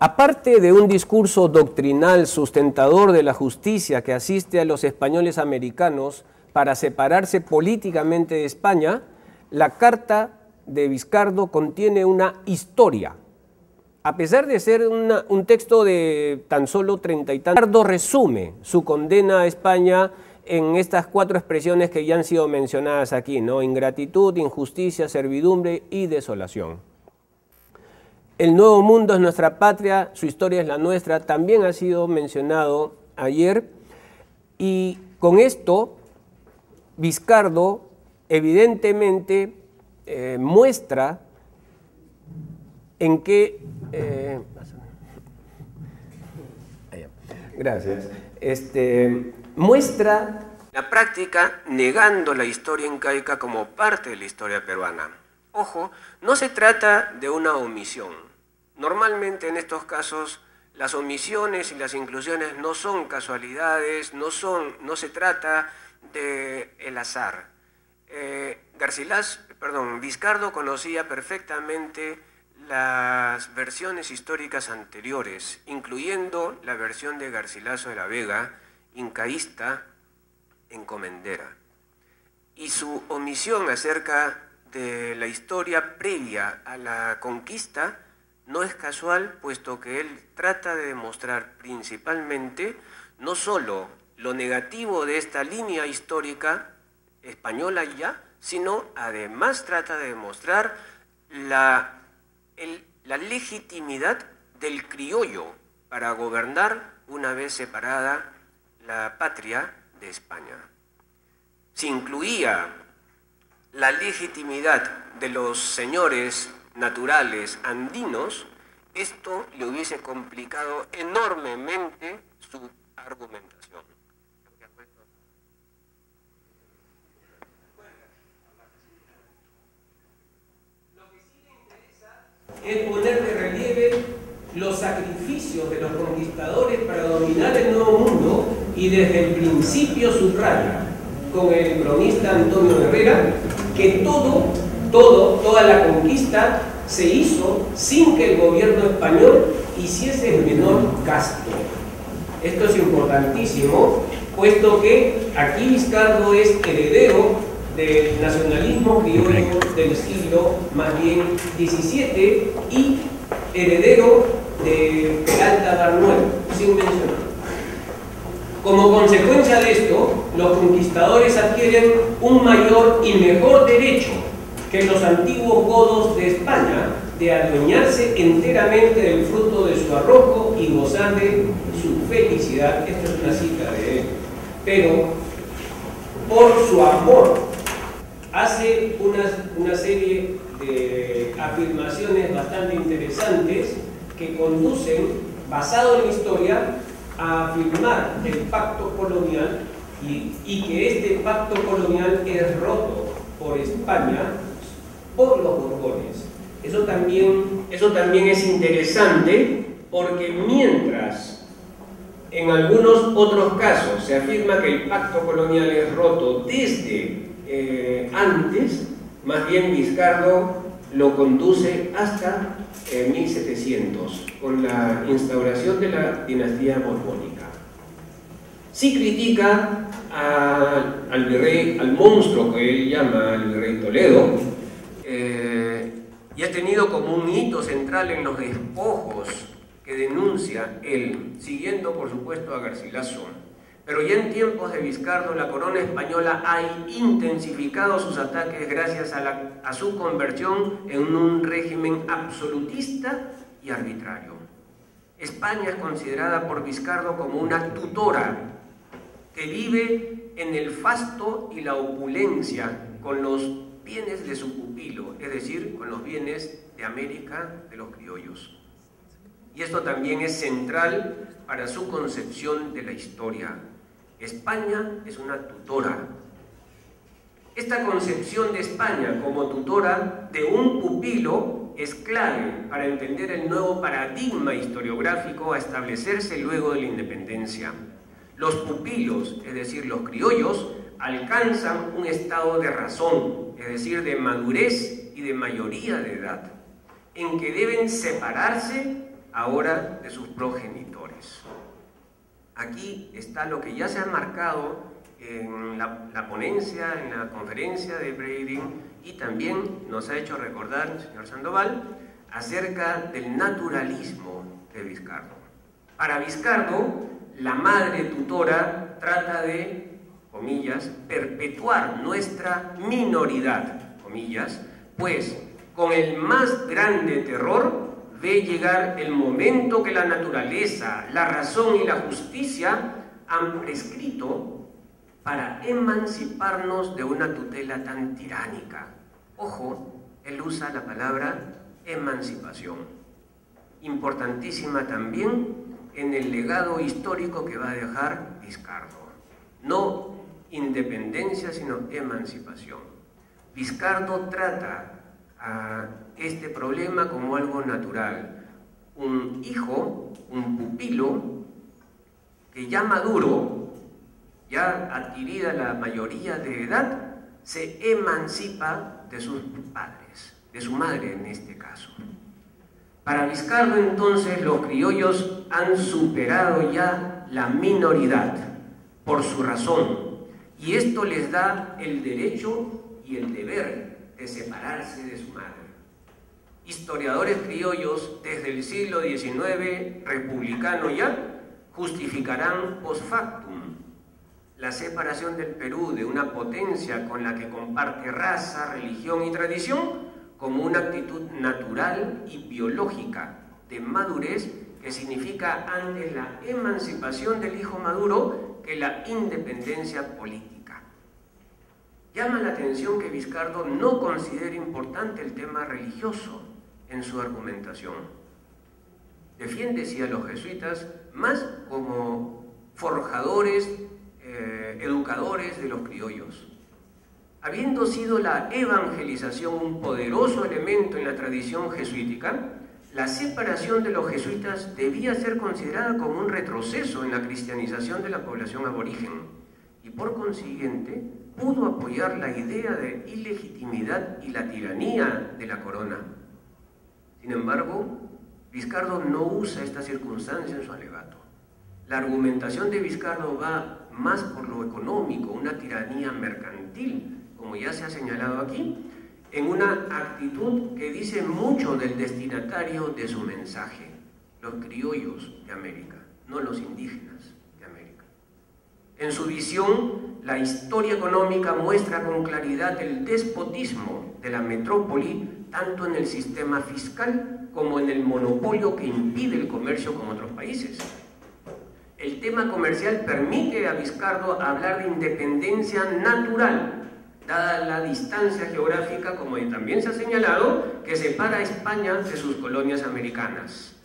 Aparte de un discurso doctrinal sustentador de la justicia que asiste a los españoles americanos para separarse políticamente de España, la carta de Vizcardo contiene una historia. A pesar de ser un texto de tan solo 30 y tantos, Vizcardo resume su condena a España en estas 4 expresiones que ya han sido mencionadas aquí, ¿no? Ingratitud, injusticia, servidumbre y desolación. El nuevo mundo es nuestra patria, su historia es la nuestra, también ha sido mencionado ayer, y con esto Vizcardo evidentemente muestra en qué... gracias. Muestra la práctica negando la historia incaica como parte de la historia peruana. Ojo, no se trata de una omisión. Normalmente en estos casos las omisiones y las inclusiones no son casualidades, no se trata del azar. Vizcardo conocía perfectamente las versiones históricas anteriores, incluyendo la versión de Garcilaso de la Vega, incaísta, encomendera. Y su omisión acerca de la historia previa a la conquista no es casual, puesto que él trata de demostrar principalmente no solo lo negativo de esta línea histórica española ya, sino además trata de demostrar la legitimidad del criollo para gobernar una vez separada la patria de España. Se incluía la legitimidad de los señores naturales andinos, esto le hubiese complicado enormemente su argumentación. los sacrificios de los conquistadores para dominar el Nuevo Mundo y desde el principio subraya, con el cronista Antonio Herrera, que toda la conquista se hizo sin que el gobierno español hiciese el menor gasto. Esto es importantísimo, puesto que aquí Vizcardo es heredero del nacionalismo criollo del siglo más bien XVII y heredero de Peralta Darnuel, sin mencionar. Como consecuencia de esto, los conquistadores adquieren un mayor y mejor derecho que los antiguos godos de España de adueñarse enteramente del fruto de su arrojo y gozar de su felicidad. Esta es una cita de él. Pero por su amor hace una serie de afirmaciones bastante interesantes que conducen, basado en la historia, a afirmar el pacto colonial y que este pacto colonial es roto por España, por los Borbones. Eso también es interesante, porque mientras en algunos otros casos se afirma que el pacto colonial es roto desde antes, más bien Vizcardo lo conduce hasta 1700, con la instauración de la dinastía borbónica. Sí critica al virrey, al monstruo que él llama el virrey Toledo, y ha tenido como un hito central en los despojos que denuncia él, siguiendo por supuesto a Garcilaso. Pero ya en tiempos de Vizcardo, la corona española ha intensificado sus ataques gracias a su conversión en un régimen absolutista y arbitrario. España es considerada por Vizcardo como una tutora que vive en el fasto y la opulencia con los bienes de su pupilo, es decir, con los bienes de América, de los criollos. Y esto también es central para su concepción de la historia. España es una tutora. Esta concepción de España como tutora de un pupilo es clave para entender el nuevo paradigma historiográfico a establecerse luego de la independencia. Los pupilos, es decir, los criollos, alcanzan un estado de razón, es decir, de madurez y de mayoría de edad, en que deben separarse ahora de sus progenitores. Aquí está lo que ya se ha marcado en la ponencia, en la conferencia de Breiding, y también nos ha hecho recordar el señor Sandoval acerca del naturalismo de Vizcardo. Para Vizcardo, la madre tutora trata de, comillas, perpetuar nuestra minoridad, comillas, pues con el más grande terror ve llegar el momento que la naturaleza, la razón y la justicia han prescrito para emanciparnos de una tutela tan tiránica. Ojo, él usa la palabra emancipación, importantísima también en el legado histórico que va a dejar Vizcardo. No independencia, sino emancipación. Vizcardo trata a este problema como algo natural. Un hijo, un pupilo, que ya maduro, ya adquirida la mayoría de edad, se emancipa de sus padres, de su madre en este caso. Para Vizcardo, entonces, los criollos han superado ya la minoridad por su razón, y esto les da el derecho y el deber de separarse de su madre. Historiadores criollos desde el siglo XIX, republicano ya, justificarán post factum la separación del Perú de una potencia con la que comparte raza, religión y tradición como una actitud natural y biológica de madurez que significa antes la emancipación del hijo maduro que la independencia política. Llama la atención que Vizcardo no considera importante el tema religioso en su argumentación. Defiende sí a los jesuitas más como forjadores, educadores de los criollos. Habiendo sido la evangelización un poderoso elemento en la tradición jesuítica, la separación de los jesuitas debía ser considerada como un retroceso en la cristianización de la población aborigen y por consiguiente pudo apoyar la idea de ilegitimidad y la tiranía de la corona. Sin embargo, Vizcardo no usa esta circunstancia en su alegato. La argumentación de Vizcardo va más por lo económico, una tiranía mercantil, como ya se ha señalado aquí, en una actitud que dice mucho del destinatario de su mensaje, los criollos de América, no los indígenas de América. En su visión, la historia económica muestra con claridad el despotismo de la metrópoli, tanto en el sistema fiscal como en el monopolio que impide el comercio con otros países. El tema comercial permite a Vizcardo hablar de independencia natural, dada la distancia geográfica, como también se ha señalado, que separa a España de sus colonias americanas.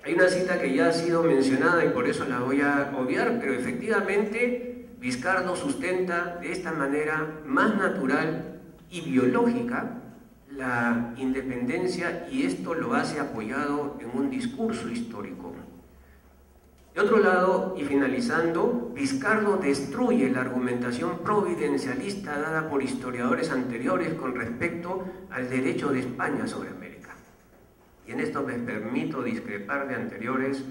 Hay una cita que ya ha sido mencionada y por eso la voy a obviar, pero efectivamente Vizcardo sustenta de esta manera más natural y biológica la independencia, y esto lo hace apoyado en un discurso histórico. De otro lado, y finalizando, Vizcardo destruye la argumentación providencialista dada por historiadores anteriores con respecto al derecho de España sobre América. Y en esto me permito discrepar de anteriores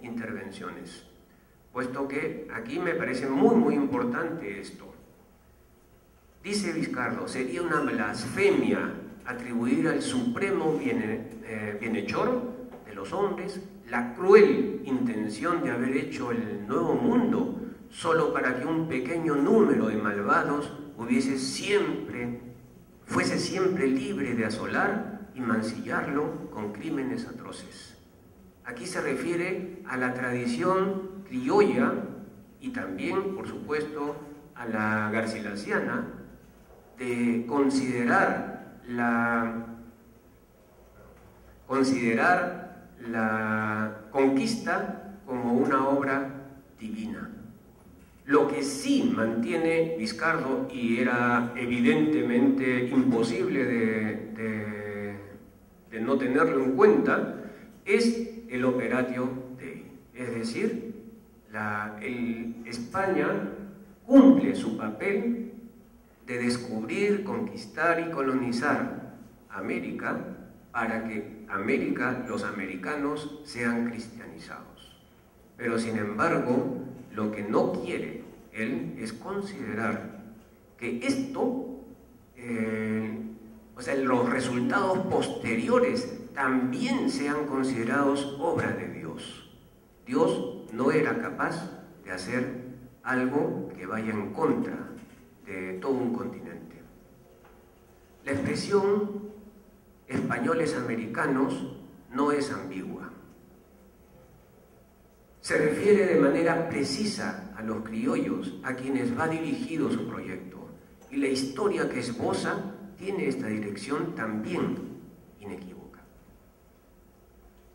intervenciones, puesto que aquí me parece muy importante esto. Dice Vizcardo, sería una blasfemia atribuir al supremo bienhechor de los hombres la cruel intención de haber hecho el nuevo mundo solo para que un pequeño número de malvados fuese siempre libre de asolar y mancillarlo con crímenes atroces. Aquí se refiere a la tradición criolla y también, por supuesto, a la garcilaciana de considerar la conquista como una obra divina. Lo que sí mantiene Vizcardo, y era evidentemente imposible de no tenerlo en cuenta, es el operatio Dei. Es decir, España cumple su papel de descubrir, conquistar y colonizar América para que los americanos sean cristianizados. Pero sin embargo, lo que no quiere él es considerar que esto, los resultados posteriores también sean considerados obra de Dios. Dios no era capaz de hacer algo que vaya en contra de todo un continente. La expresión españoles americanos no es ambigua. Se refiere de manera precisa a los criollos a quienes va dirigido su proyecto, y la historia que esboza tiene esta dirección también inequívoca.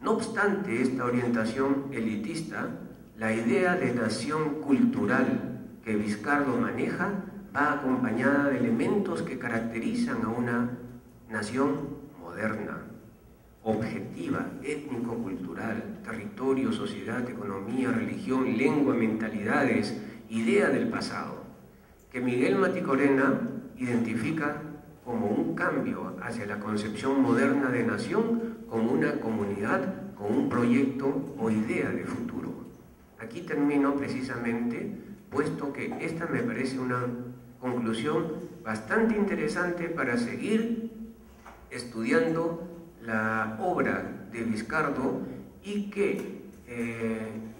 No obstante esta orientación elitista, la idea de nación cultural que Vizcardo maneja va acompañada de elementos que caracterizan a una nación moderna, objetiva, étnico-cultural, territorio, sociedad, economía, religión, lengua, mentalidades, idea del pasado, que Miguel Maticorena identifica como un cambio hacia la concepción moderna de nación, como una comunidad, como un proyecto o idea de futuro. Aquí termino precisamente, puesto que esta me parece una conclusión bastante interesante para seguir estudiando la obra de Vizcardo, y que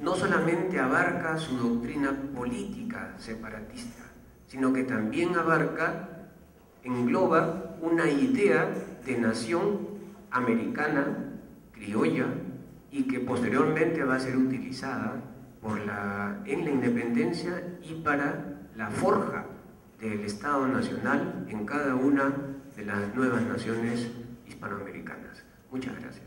no solamente abarca su doctrina política separatista, sino que también engloba una idea de nación americana, criolla, y que posteriormente va a ser utilizada en la independencia y para la forja del Estado Nacional en cada una de las nuevas naciones hispanoamericanas. Muchas gracias.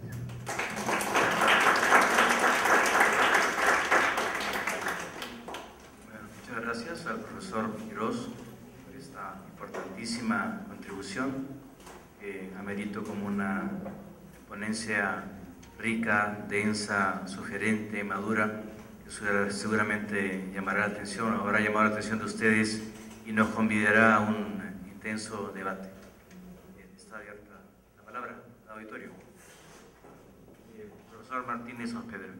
Bueno, muchas gracias al profesor Quirós por esta importantísima contribución que amerito como una ponencia rica, densa, sugerente, madura, que seguramente llamará la atención, habrá llamado la atención de ustedes y nos convidará a un intenso debate. Está abierta la palabra al auditorio. Profesor Martínez San Pedro.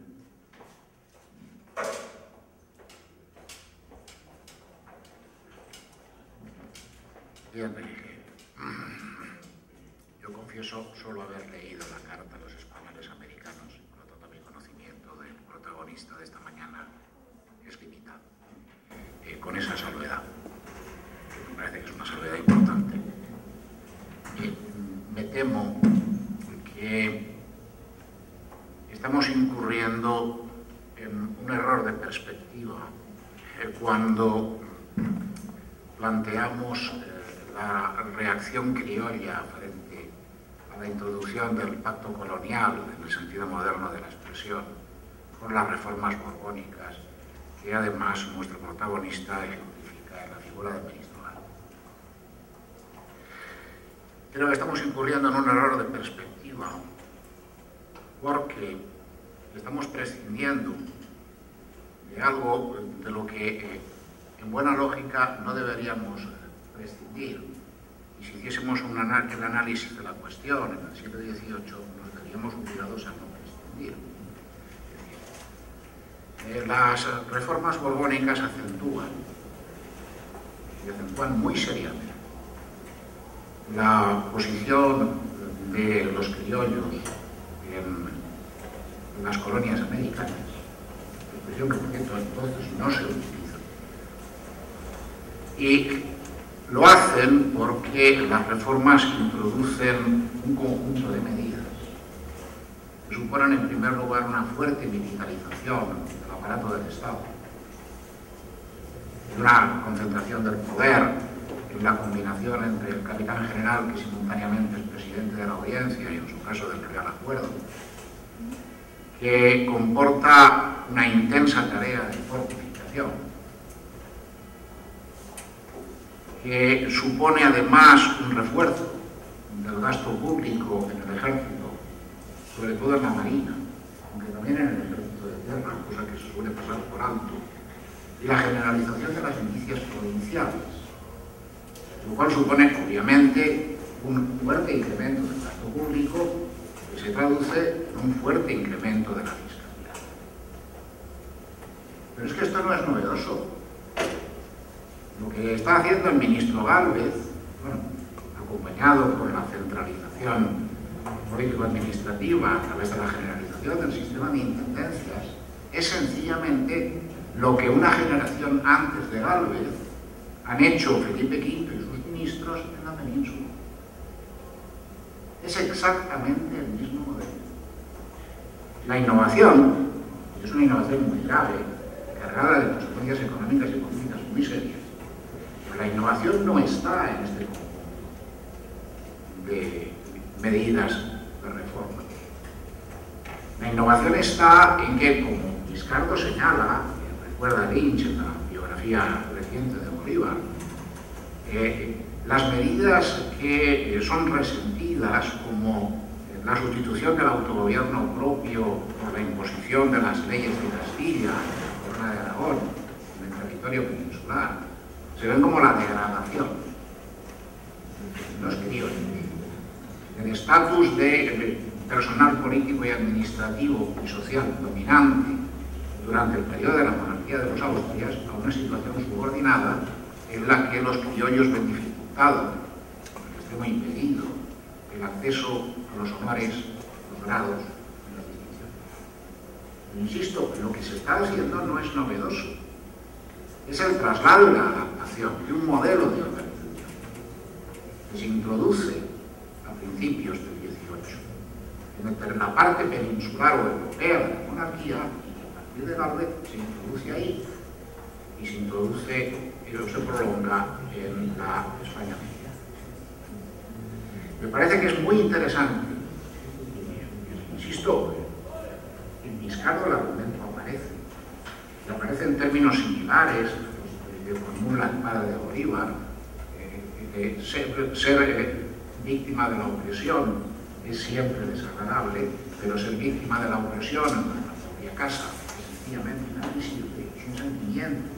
Bien, yo confieso solo haber leído la carta a los españoles americanos, por lo tanto mi conocimiento del protagonista de esta mañana es limitado. Con esa salvedad, me parece que es una salvedad importante. Me temo que estamos incurriendo en un error de perspectiva cuando planteamos la reacción criolla frente a la introducción del pacto colonial en el sentido moderno de la expresión, con las reformas borbónicas que además nuestro protagonista ejemplifica en la figura del ministro Galvez. Creo que estamos incurriendo en un error de perspectiva porque estamos prescindiendo de algo de lo que en buena lógica no deberíamos prescindir. Y si hiciésemos el análisis de la cuestión en el siglo XVIII, nos veríamos obligados a no prescindir. Las reformas borbónicas acentúan muy seriamente la posición de los criollos en las colonias americanas, expresión que por cierto entonces no se utiliza. Y lo hacen porque las reformas introducen un conjunto de medidas que suponen en primer lugar una fuerte militarización del aparato del Estado, una concentración del poder en la combinación entre el capitán general, que simultáneamente es presidente de la audiencia y en su caso del Real Acuerdo, que comporta una intensa tarea de fortificación, que supone además un refuerzo del gasto público en el ejército, sobre todo en la marina, aunque también en el ejército de tierra, cosa que se suele pasar por alto, y la generalización de las milicias provinciales, lo cual supone obviamente un fuerte incremento del gasto público que se traduce en un fuerte incremento de la fiscalidad. Pero es que esto no es novedoso. Lo que está haciendo el ministro Galvez, bueno, acompañado por la centralización político-administrativa a través de la generalización del sistema de intendencias, es sencillamente lo que una generación antes de Galvez han hecho Felipe V y sus ministros en la península. Es exactamente el mismo modelo. La innovación es una innovación muy grave, cargada de consecuencias económicas y políticas muy serias. La innovación no está en este conjunto de medidas de reforma. La innovación está en que, como Vizcardo señala, recuerda Lynch en la biografía reciente de Bolívar, las medidas que son resentidas, como la sustitución del autogobierno propio por la imposición de las leyes de Castilla, en la Corona de Aragón, en el territorio peninsular, se ven como la degradación de los criollos, el estatus de personal político y administrativo y social dominante durante el periodo de la monarquía de los Austrias a una situación subordinada en la que los criollos ven dificultado, porque les tengo impedido el acceso a los honores, los grados y las distinciones. Pero insisto, lo que se está haciendo no es novedoso. Es el traslado y la adaptación de un modelo de organización que se introduce a principios del XVIII en la parte peninsular o europea de la monarquía, y que a partir de Galvez se introduce ahí y se introduce y se prolonga en la España media. Me parece que es muy interesante, insisto, en Vizcardo el argumento aparece en términos similares que formula el padre de Bolívar, ser víctima de la opresión es siempre desagradable, pero ser víctima de la opresión en nuestra propia casa es sencillamente inadmisible, es un sentimiento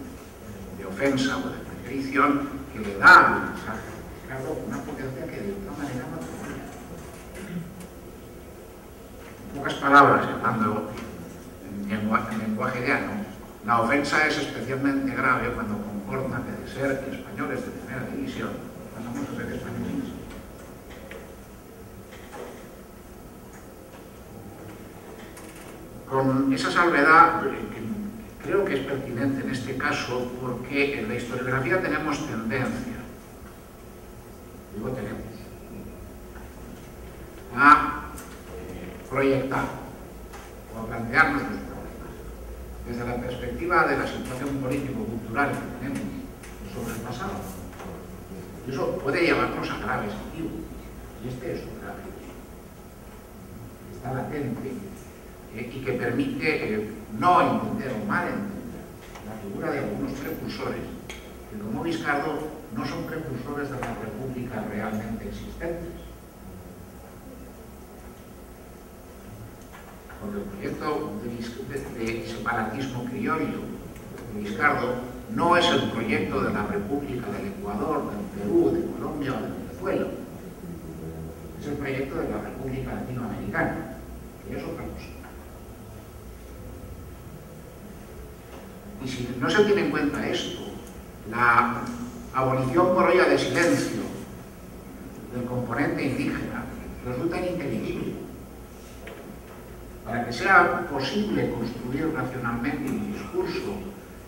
de ofensa o de preterición que le da al mensaje de Vizcardo una potencia que de otra manera no tendría. En pocas palabras, hablando en lenguaje llano, la ofensa es especialmente grave cuando comporta que de ser españoles de primera división pasamos a ser españoles. Con esa salvedad, que creo que es pertinente en este caso, porque en la historiografía tenemos tendencia, digo tenemos, a proyectar o a plantearnos los problemas desde la perspectiva de la situación político-cultural que tenemos sobre el pasado. Y eso puede llevarnos a graves equívocos, y este es un grave equívoco. Está latente y que permite no entender o mal entender la figura de algunos precursores que, como Vizcardo, no son precursores de las repúblicas realmente existentes. Porque el proyecto de separatismo criollo de Vizcardo no es el proyecto de la República del Ecuador, del Perú, de Colombia o de Venezuela. Es el proyecto de la República Latinoamericana, que es otra cosa. Y si no se tiene en cuenta esto, la abolición por olla de silencio del componente indígena resulta ininteligible. Para que sea posible construir nacionalmente un discurso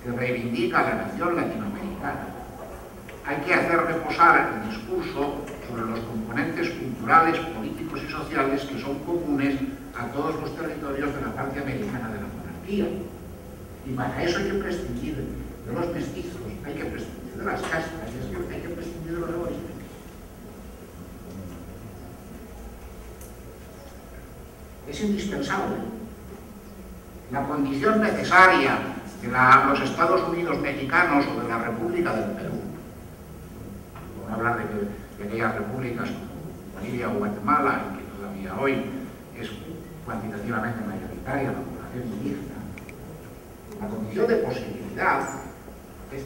que reivindica la nación latinoamericana, hay que hacer reposar el discurso sobre los componentes culturales, políticos y sociales que son comunes a todos los territorios de la parte americana de la monarquía. Y para eso hay que prescindir de los mestizos, hay que prescindir de las castas, hay que prescindir de los egoístas. Es indispensable. La condición necesaria de los Estados Unidos mexicanos o de la República del Perú, por hablar de aquellas repúblicas como Bolivia o Guatemala, en que todavía hoy es cuantitativamente mayoritaria la población indígena, la condición de posibilidad es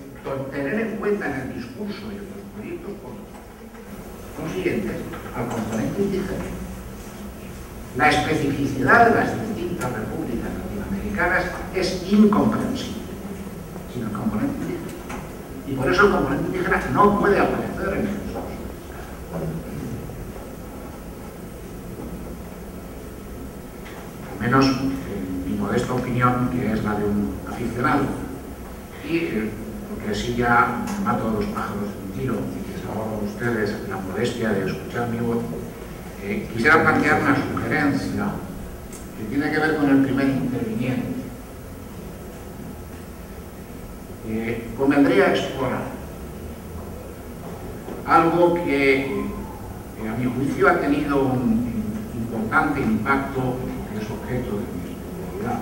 tener en cuenta en el discurso y en los proyectos consiguientes al componente indígena. La especificidad de las distintas repúblicas latinoamericanas es incomprensible sin el componente indígena. Y por eso el componente indígena no puede aparecer en el discurso. Al menos en mi modesta opinión, que es la de un aficionado. Y porque así ya mato a los pájaros de un tiro y que les hago a ustedes la modestia de escuchar mi voz, quisiera plantear una sugerencia que tiene que ver con el primer interviniente. Convendría explorar algo que a mi juicio ha tenido un importante impacto que es objeto de mi especialidad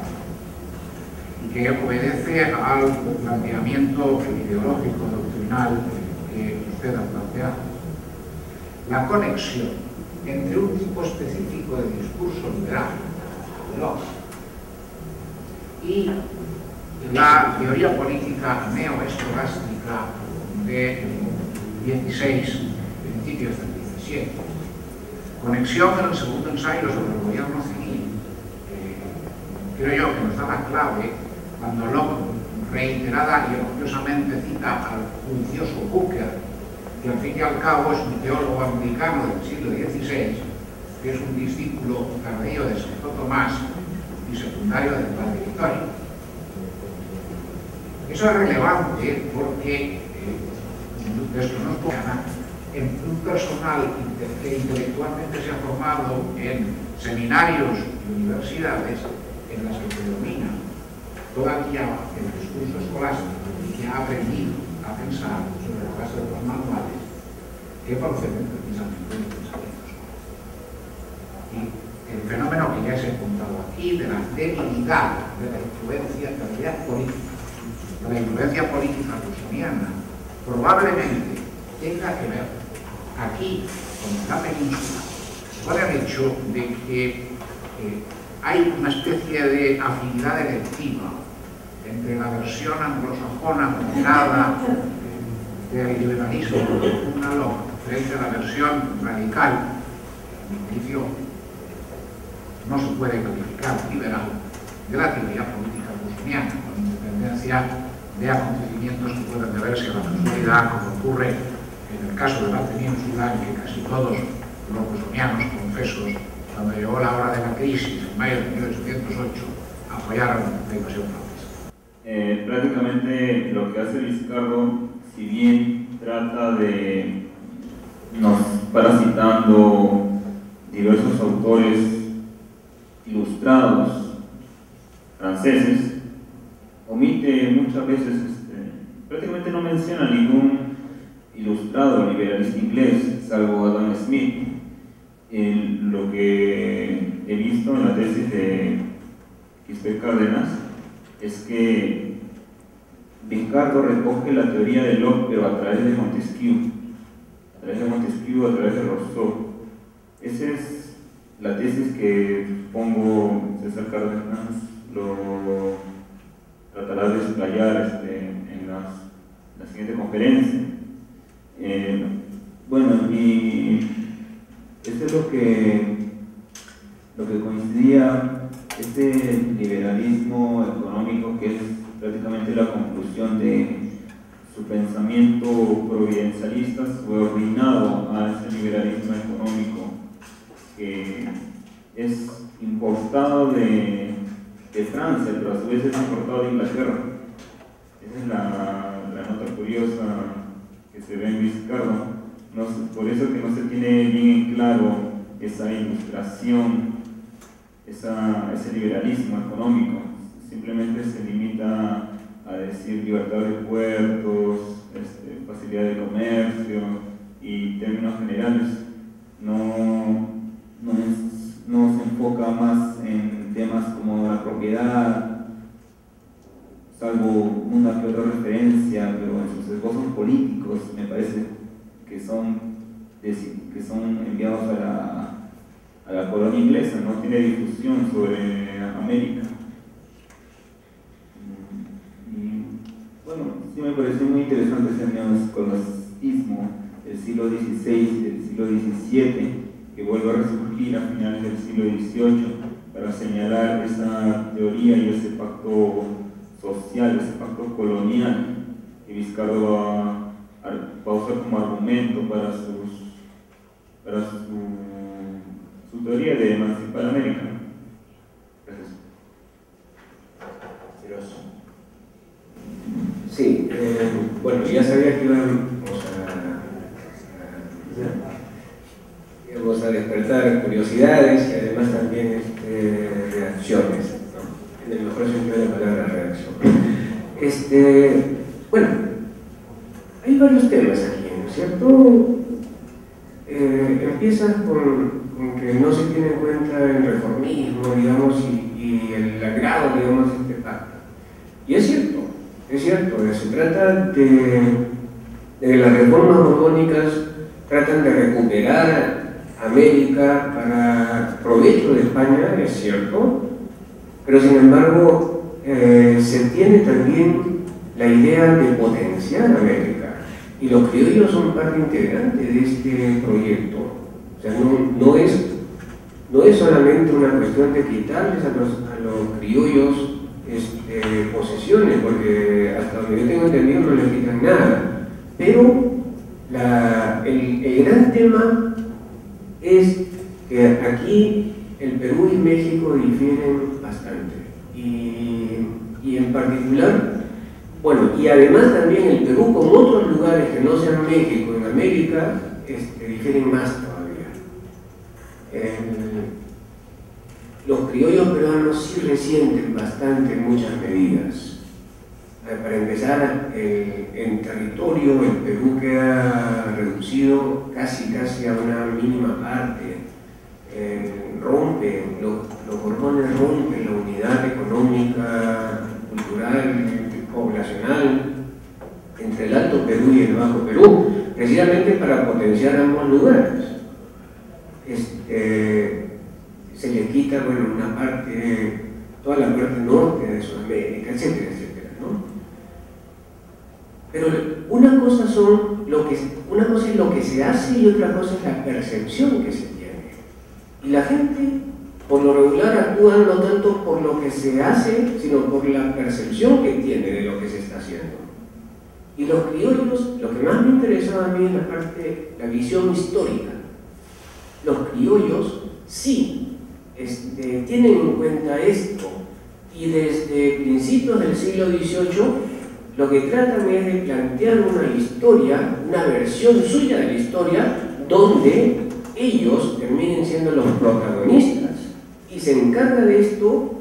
y que obedece al planteamiento ideológico doctrinal que usted ha planteado. La conexión entre un tipo específico de discurso liberal, de Locke, y la teoría política neoescolástica del 16, principios del 17. Conexión en el segundo ensayo sobre el gobierno civil, creo yo que nos da la clave cuando Locke reiterada y orgullosamente cita al juicioso Hooker, que al fin y al cabo es un teólogo anglicano del siglo XVI, que es un discípulo tardío de Santo Tomás y secundario del padre Vittorio. Eso es relevante porque desconozco en un personal que intelectualmente se ha formado en seminarios y universidades en las que predomina todavía el discurso escolástico y que ha aprendido a pensar sobre la base de los manuales que proceden precisamente de pensamientos. Y el fenómeno que ya se ha encontrado aquí de la debilidad de la influencia de la idea política, de la influencia política rusoniana, probablemente tenga que ver aquí, como en la península, ¿Cuál es el hecho de que hay una especie de afinidad electiva entre la versión anglosajona moderada del liberalismo frente a la versión radical, en principio no se puede calificar liberal, de la teoría política bosniana, con independencia de acontecimientos que pueden deberse a la casualidad, como ocurre en el caso de la península, en que casi todos los bosnianos confesos, cuando llegó la hora de la crisis en mayo de 1808, apoyaron la invasión francesa. Prácticamente lo que hace Vizcardo, si bien trata de, nos parasitando diversos autores ilustrados franceses, omite muchas veces, prácticamente no menciona ningún ilustrado liberalista inglés, salvo Adam Smith. Lo que he visto en la tesis de Quispe Cárdenas es que Vizcardo recoge la teoría de Locke, pero a través de Montesquieu, a través de Rousseau. Esa es la tesis que pongo. César Cárdenas lo tratará de explayar en la siguiente conferencia. Bueno, y esto es lo que coincidía, este liberalismo económico, que es prácticamente la conclusión de su pensamiento providencialista, subordinado a ese liberalismo económico que es importado de Francia, pero a su vez es importado de Inglaterra. Esa es la nota curiosa que se ve en Vizcardo. Por eso que no se tiene bien en claro esa ilustración, ese liberalismo económico. Simplemente se limita a decir libertad de puertos, facilidad de comercio y términos generales. No se enfoca más en temas como la propiedad, salvo una que otra referencia, pero en sus esbozos políticos me parece que son enviados a la colonia inglesa, no tiene difusión sobre América. Y bueno, sí me pareció muy interesante ese neoescolastismo del siglo XVI y del siglo XVII, que vuelve a resurgir a finales del siglo XVIII para señalar esa teoría y ese pacto social, ese pacto colonial que Vizcardo va a usar como argumento para su teoría de emancipar América. Gracias. Sí, bueno, ya sabía que íbamos a despertar curiosidades y además también reacciones, ¿no? En el mejor sentido de la palabra, reacción. Bueno, hay varios temas aquí, ¿no es cierto? Empieza con que no se tiene en cuenta el reformismo, digamos, y el agrado, digamos, de este pacto. Y es cierto, se trata de las reformas borbónicas, tratan de recuperar América para provecho de España, es cierto, pero sin embargo se tiene también la idea de potenciar América. Y los criollos son parte integrante de este proyecto. O sea, no es solamente una cuestión de quitarles a los criollos posesiones, porque hasta donde yo tengo entendido no les quitan nada. Pero el gran tema es que aquí el Perú y México difieren bastante. Y en particular, bueno, y además también el Perú con otros lugares que no sean México en América difieren más todavía. Los criollos peruanos sí resienten bastante muchas medidas. Para empezar, en territorio el Perú queda reducido casi a una mínima parte. Los Borbones rompen la unidad económica, cultural, poblacional entre el Alto Perú y el Bajo Perú, precisamente para potenciar ambos lugares. se le quita, bueno, una parte, toda la parte norte de Sudamérica, etcétera, etcétera, ¿no? Pero una cosa es lo que se hace y otra cosa es la percepción que se tiene. Y la gente, por lo regular, actúa no tanto por lo que se hace, sino por la percepción que tiene de lo que se está haciendo. Y los criollos, lo que más me interesaba a mí es la visión histórica. Los criollos sí tienen en cuenta esto, y desde principios del siglo XVIII lo que tratan es de plantear una historia, una versión suya de la historia, donde ellos terminen siendo los protagonistas. Y se encarga de esto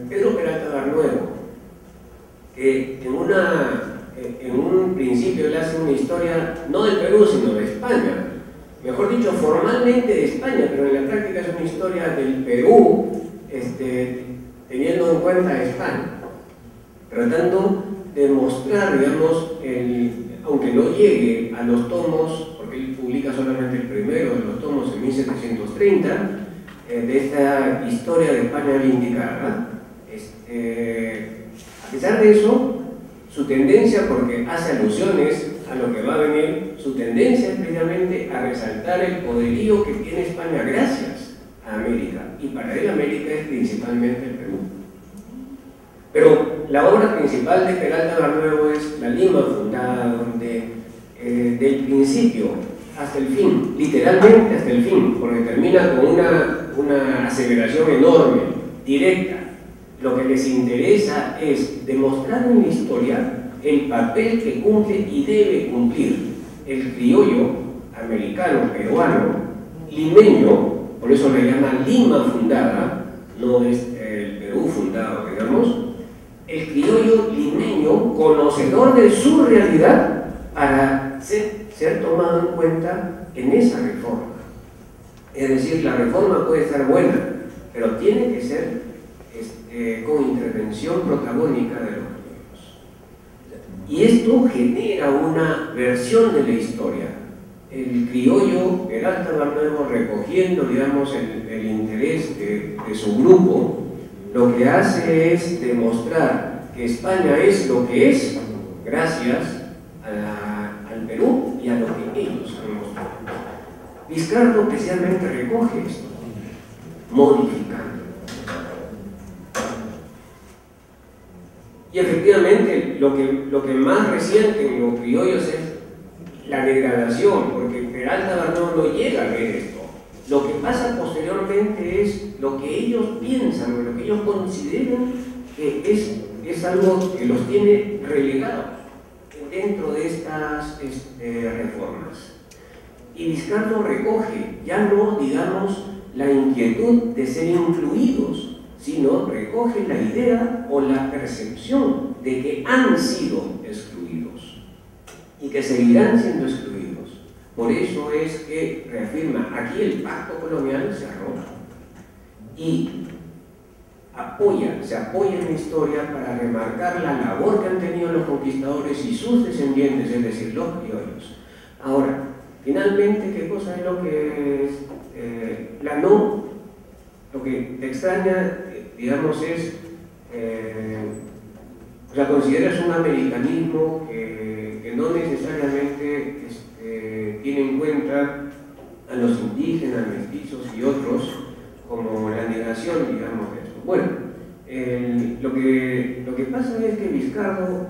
Pedro Peralta Barnuevo, que en un principio él hace una historia no del Perú, sino de España. Mejor dicho, formalmente de España, pero en la práctica es una historia del Perú, teniendo en cuenta España, tratando de mostrar, digamos, aunque no llegue a los tomos, porque él publica solamente el primero de los tomos en 1730, de esta historia de España vindicada. A pesar de eso, su tendencia, porque hace alusiones a lo que va a venir, su tendencia es precisamente a resaltar el poderío que tiene España gracias a América, y para él América es principalmente el Perú. Pero la obra principal de Peralta Barnuevo es La Lima Fundada, donde del principio hasta el fin, literalmente hasta el fin, porque termina con una aseveración enorme, directa. Lo que les interesa es demostrar en la historia el papel que cumple y debe cumplir el criollo americano, peruano, limeño, por eso le llaman Lima Fundada, no es el Perú fundado, digamos, el criollo limeño, conocedor de su realidad, para ser tomado en cuenta en esa reforma. Es decir, la reforma puede estar buena, pero tiene que ser con intervención protagónica de los criollos. Y esto genera una versión de la historia. El criollo Peralta Barnuevo, recogiendo, digamos, el interés de su grupo, lo que hace es demostrar que España es lo que es gracias al Perú y a lo que ellos han mostrado. Vizcardo especialmente recoge esto, modificando. Y efectivamente lo que más resiente en los criollos es la degradación, porque Peralta Barnuevo no llega a ver esto. Lo que pasa posteriormente es lo que ellos piensan, lo que ellos consideran que es algo que los tiene relegados dentro de estas reformas. Y Vizcardo recoge, ya no, digamos, la inquietud de ser incluidos, sino recoge la idea o la percepción de que han sido excluidos y que seguirán siendo excluidos. Por eso es que reafirma, aquí el pacto colonial se arroja y se apoya en la historia para remarcar la labor que han tenido los conquistadores y sus descendientes, es decir, los criollos. Ahora, finalmente, ¿qué cosa es lo que es lo que te extraña, digamos, es, la consideras un americanismo que no necesariamente tiene en cuenta a los indígenas, mestizos y otros como la negación, digamos, de esto. Bueno, lo que pasa es que Vizcardo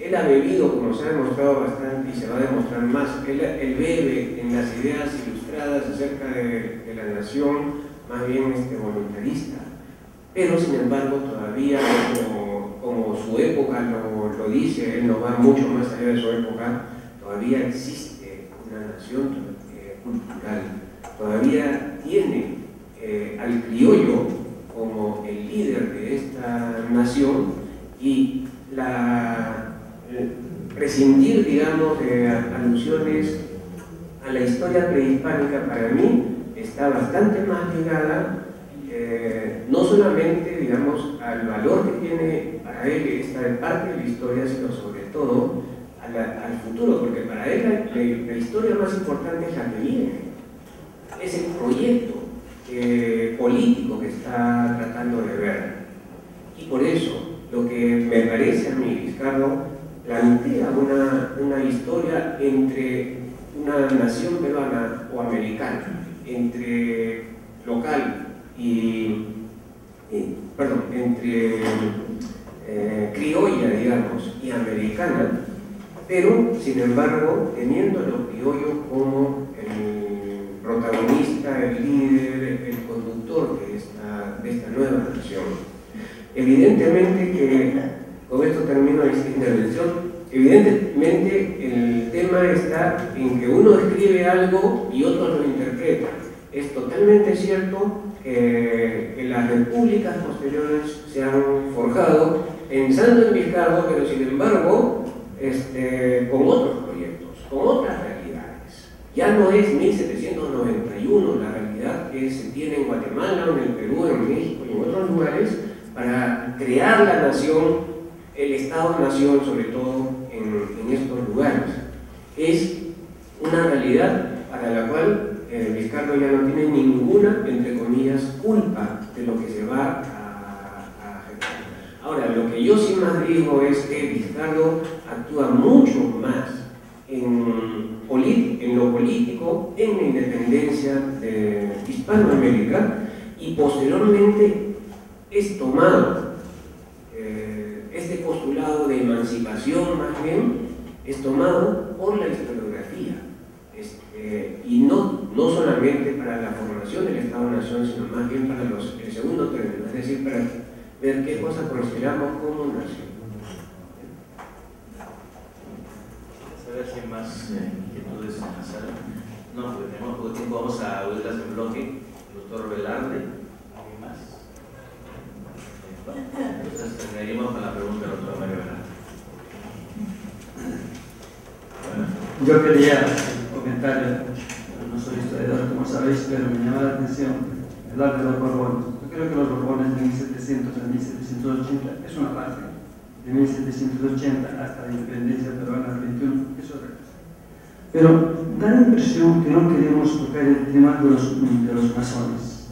él ha bebido, como se ha demostrado bastante y se va a demostrar más, él bebe en las ideas ilustradas acerca de la nación, más bien voluntarista, pero sin embargo todavía, como su época lo dice, él no va mucho más allá de su época, todavía existe una nación cultural, todavía tiene al criollo como el líder de esta nación, y prescindir, digamos, de alusiones a la historia prehispánica para mí está bastante más ligada no solamente, digamos, al valor que tiene para él esta parte de la historia, sino sobre todo al futuro, porque para para él la historia más importante es la que viene, es el proyecto político que está tratando de ver. Y por eso, lo que me parece a mí, Vizcardo, plantea una historia entre una nación peruana o americana, entre local entre criolla, digamos, y americana, pero, sin embargo, teniendo a los criollos como el protagonista, el líder, el conductor de esta nueva nación. Evidentemente que, con esto termino esta intervención, evidentemente el tema está en que uno escribe algo y otros lo interpretan. Es totalmente cierto que las repúblicas posteriores se han forjado pensando en Vizcardo, pero sin embargo con otros proyectos, con otras realidades. Ya no es 1791 la realidad que se tiene en Guatemala, en el Perú, en México y en otros lugares para crear la nación, el Estado-nación sobre todo en estos lugares. Es una realidad para la cual Vizcardo ya no tiene ninguna, entre comillas, culpa de lo que se va a ejecutar. Ahora, lo que yo sí más digo es que Vizcardo actúa mucho más en lo político, en la independencia de Hispanoamérica, y posteriormente es tomado, este postulado de emancipación más bien, es tomado por la historiografía. Y no solamente para la formación del Estado-Nación, sino más bien para el segundo término, es decir, para ver qué cosa consideramos como nación. A ver si hay más inquietudes en la sala. No, porque tenemos poco tiempo, vamos a oírlas en bloque. El doctor Velarde, ¿alguien más? Entonces terminaríamos con la pregunta del doctor Mario Velarde. Yo quería comentario, no soy historiador como sabéis, pero me llama la atención hablar de los Borbones. Yo creo que los Borbones de 1700 a 1780 es una parte, de 1780 hasta la independencia peruana del 21 es otra cosa. Pero da la impresión que no queremos tocar el tema de los masones.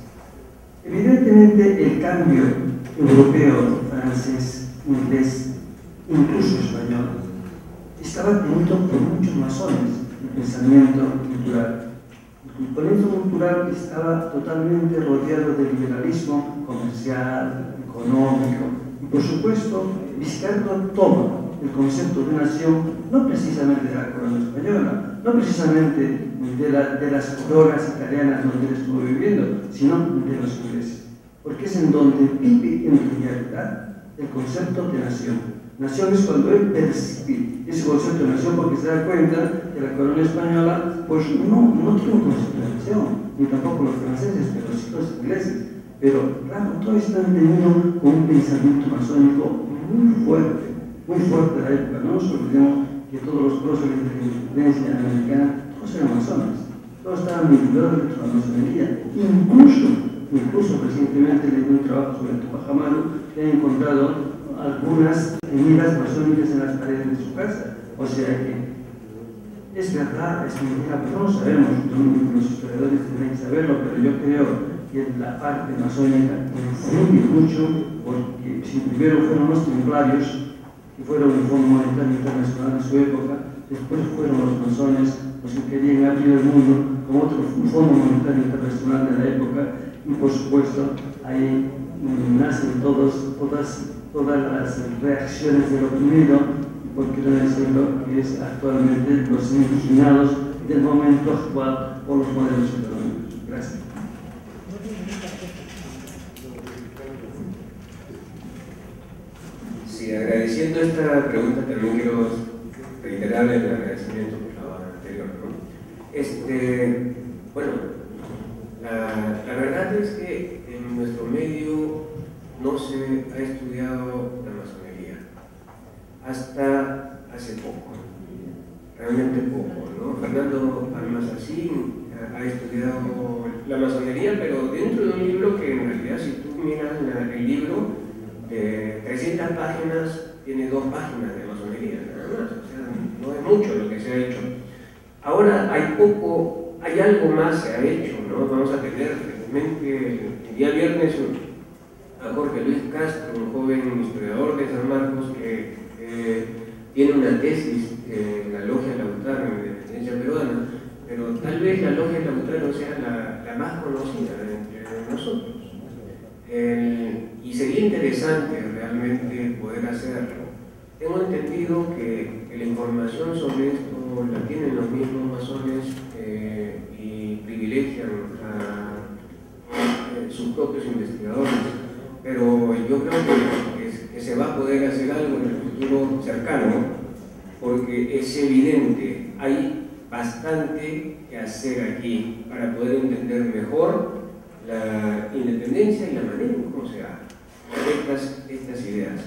Evidentemente el cambio europeo, francés, inglés, incluso español, estaba tenido por muchos masones el pensamiento cultural. El pensamiento cultural estaba totalmente rodeado del liberalismo comercial, económico, y por supuesto Vizcardo toma el concepto de nación no precisamente de la corona española, no precisamente de las coronas italianas donde él estuvo viviendo, sino de los ingleses, porque es en donde vive en realidad el concepto de nación. Nación es cuando él percibe ese concepto de nación, porque se da cuenta que la corona española pues no tiene un concepto de nación, ni tampoco los franceses, pero sí los ingleses. Pero claro, todos están teniendo con un pensamiento masónico muy fuerte de la época. No nos olvidemos que todos los próceres de la independencia americana, todos eran masones, todos estaban vinculados con la masonería. Incluso recientemente leí un trabajo sobre Tupac Amaru que han encontrado algunas heridas masónicas en las paredes de su casa. O sea que es verdad, es mentira, pero no lo sabemos. Los historiadores tienen que saberlo, pero yo creo que la parte masónica influye mucho, porque si primero fueron los templarios, que fueron el Fondo Monetario Internacional en su época, después fueron los masones los que querían abrir el mundo con otro Fondo Monetario Internacional de la época, y por supuesto ahí nacen todas las reacciones del oprimido, porque no decirlo que es actualmente los indignados del momento actual por los modelos económicos. Gracias. Sí, agradeciendo esta pregunta también quiero reiterar el agradecimiento por la anterior, ¿no? Bueno, la verdad es que en nuestro medio no se ha estudiado la masonería hasta hace poco, realmente poco, ¿no? Fernando Almazasín ha estudiado la masonería, pero dentro de un libro que en realidad, si tú miras el libro de 300 páginas, tiene 2 páginas de masonería, nada más. O sea, no es mucho lo que se ha hecho. Ahora hay algo más se ha hecho, ¿no? Vamos a tener felizmente el día viernes a Jorge Luis Castro, un joven historiador de San Marcos que tiene una tesis en la Logia Lautaro en la Independencia Peruana, pero tal vez la Logia Lautaro sea la más conocida entre nosotros. Y sería interesante realmente poder hacerlo. Tengo entendido que la información sobre esto la tienen los mismos masones y privilegian a sus propios investigadores, pero yo creo que se va a poder hacer algo en el futuro cercano, porque es evidente, hay bastante que hacer aquí para poder entender mejor la independencia y la manera en cómo se da estas ideas.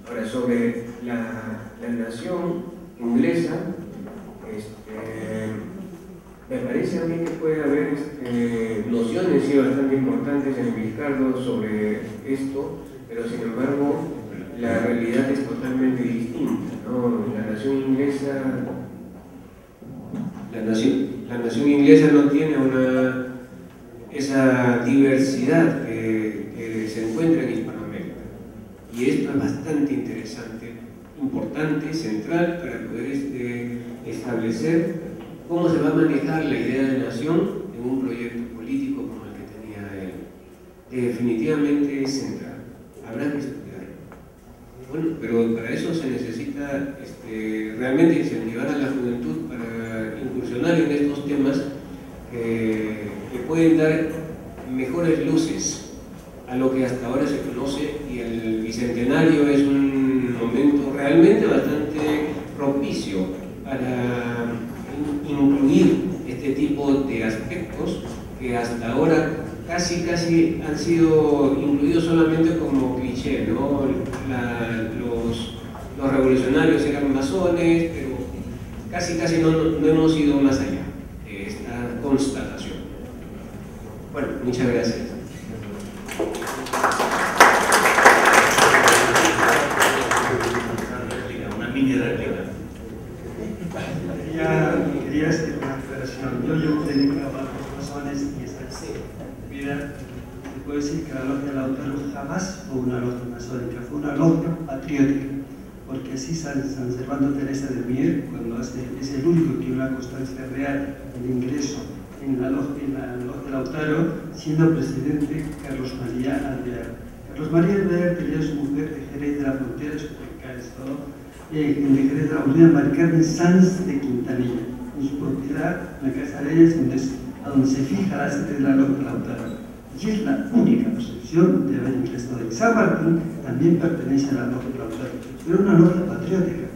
Ahora, sobre la nación inglesa, me parece a mí que puede haber nociones sí, bastante importantes en Vizcardo sobre esto, pero sin embargo la realidad es totalmente distinta, ¿no? La nación inglesa no tiene esa diversidad que se encuentra en Hispanoamérica, y esto es bastante interesante, importante, central para poder establecer cómo se va a manejar la idea de nación en un proyecto político como el que tenía él. Definitivamente es central, habrá que estudiarlo. Bueno, pero para eso se necesita realmente incentivar a la juventud para incursionar en estos temas que pueden dar mejores luces a lo que hasta ahora se conoce, y el bicentenario es un momento realmente bastante propicio para incluir este tipo de aspectos que hasta ahora casi han sido incluidos solamente como cliché, ¿no? Los revolucionarios eran masones, pero casi no hemos ido más allá de esta constatación. Bueno, muchas gracias. Una mini réplica. Quería hacer una aclaración. Yo llevo dedicado a las razones y esta vida. Se puede decir que la Logia Lautaro jamás fue una logia masónica, fue una logia patriótica, porque así San Servando Teresa de Mier, cuando es el único que tiene una constancia real del ingreso en la Logia Lautaro, siendo presidente Carlos María Alvear. Carlos María Alvear tenía a su mujer de Jerez de la Frontera, su en de Jerez de la Frontera, Mari Carmen Sanz de Quintanilla, en su propiedad, en la casa de ellas, a donde se fija la sede de la Logia Lautaro. Y es la única posesión de haber ingresado en San Martín, también pertenece a la Logia Lautaro, pero una logia patriótica.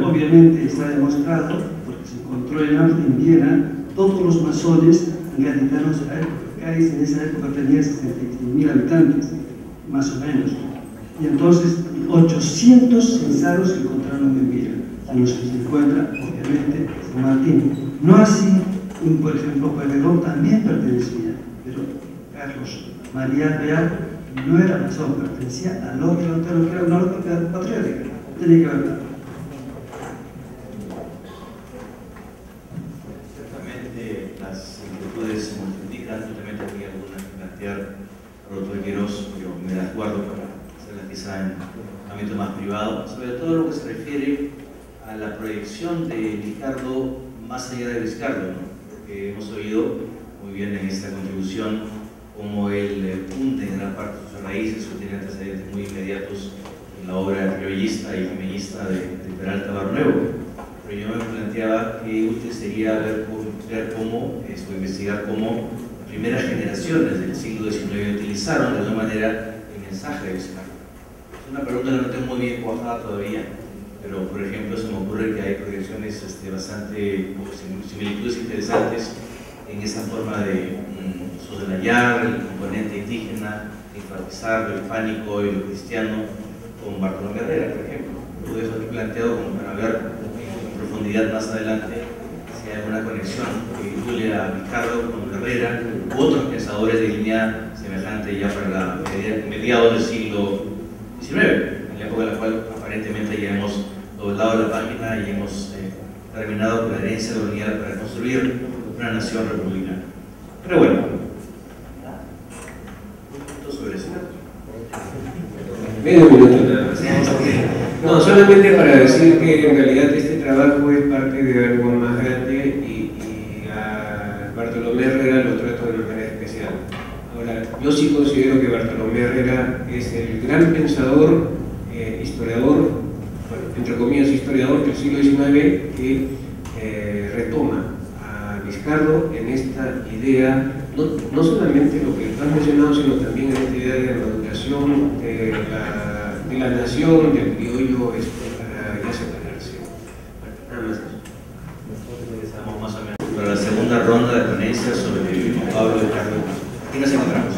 Obviamente está demostrado, porque se encontró en Arte en Viena, todos los masones gaditanos de la época. Cádiz en esa época tenía 65.000 habitantes, más o menos. Y entonces 800 censados se encontraron en Viena, en los que se encuentra, obviamente, San Martín. No así, por ejemplo, Pueyrredón también pertenecía, pero Carlos María Alvear no era masón, pertenecía a la Logia Lautaro, que era una logia patriótica. Tenía que haber nada. Ciertamente las inquietudes se multiplican. Yo también tenía algunas que plantear a Roberto Queiroz, pero me las guardo para hacerlas quizá en ámbito más privado, sobre todo lo que se refiere a la proyección de Vizcardo más allá de Vizcardo, ¿no? Porque hemos oído muy bien en esta contribución como él punta en gran parte de sus raíces, o tiene antecedentes muy inmediatos en la obra criollista y feminista de Peralta Barnuevo. Pero yo me planteaba que útil sería ver cómo, investigar cómo las primeras generaciones del siglo XIX utilizaron de alguna manera el mensaje de Vizcardo. Es una pregunta que no tengo muy bien cuajada todavía, pero por ejemplo se me ocurre que hay proyecciones bastante similitudes interesantes en esta forma de soselayar el componente indígena, enfatizar lo hispánico y lo cristiano con Bartolomé Herrera, por ejemplo. Lo dejo aquí planteado como para ver en profundidad más adelante si hay alguna conexión que vincule a Vizcardo con Herrera u otros pensadores de línea semejante ya para mediados del siglo XIX, en la época en la cual aparentemente ya hemos doblado la página y hemos terminado con la herencia colonial para construir una nación republicana. Pero bueno, un punto sobre eso. Medio minuto nada más. No, solamente para decir que en realidad este trabajo es parte de algo más grande y a Bartolomé Herrera lo trato de una manera especial. Ahora, yo sí considero que Bartolomé Herrera es el gran pensador, historiador, bueno, entre comillas historiador del siglo XIX, que retoma a Vizcarro en esta idea, no solamente lo que has mencionado, sino también en esta idea de la educación de la nación, del criollo, para ya separarse. Nada más. Estamos más o menos para la segunda ronda de ponencias sobre Juan Pablo Vizcarro. Aquí nos encontramos.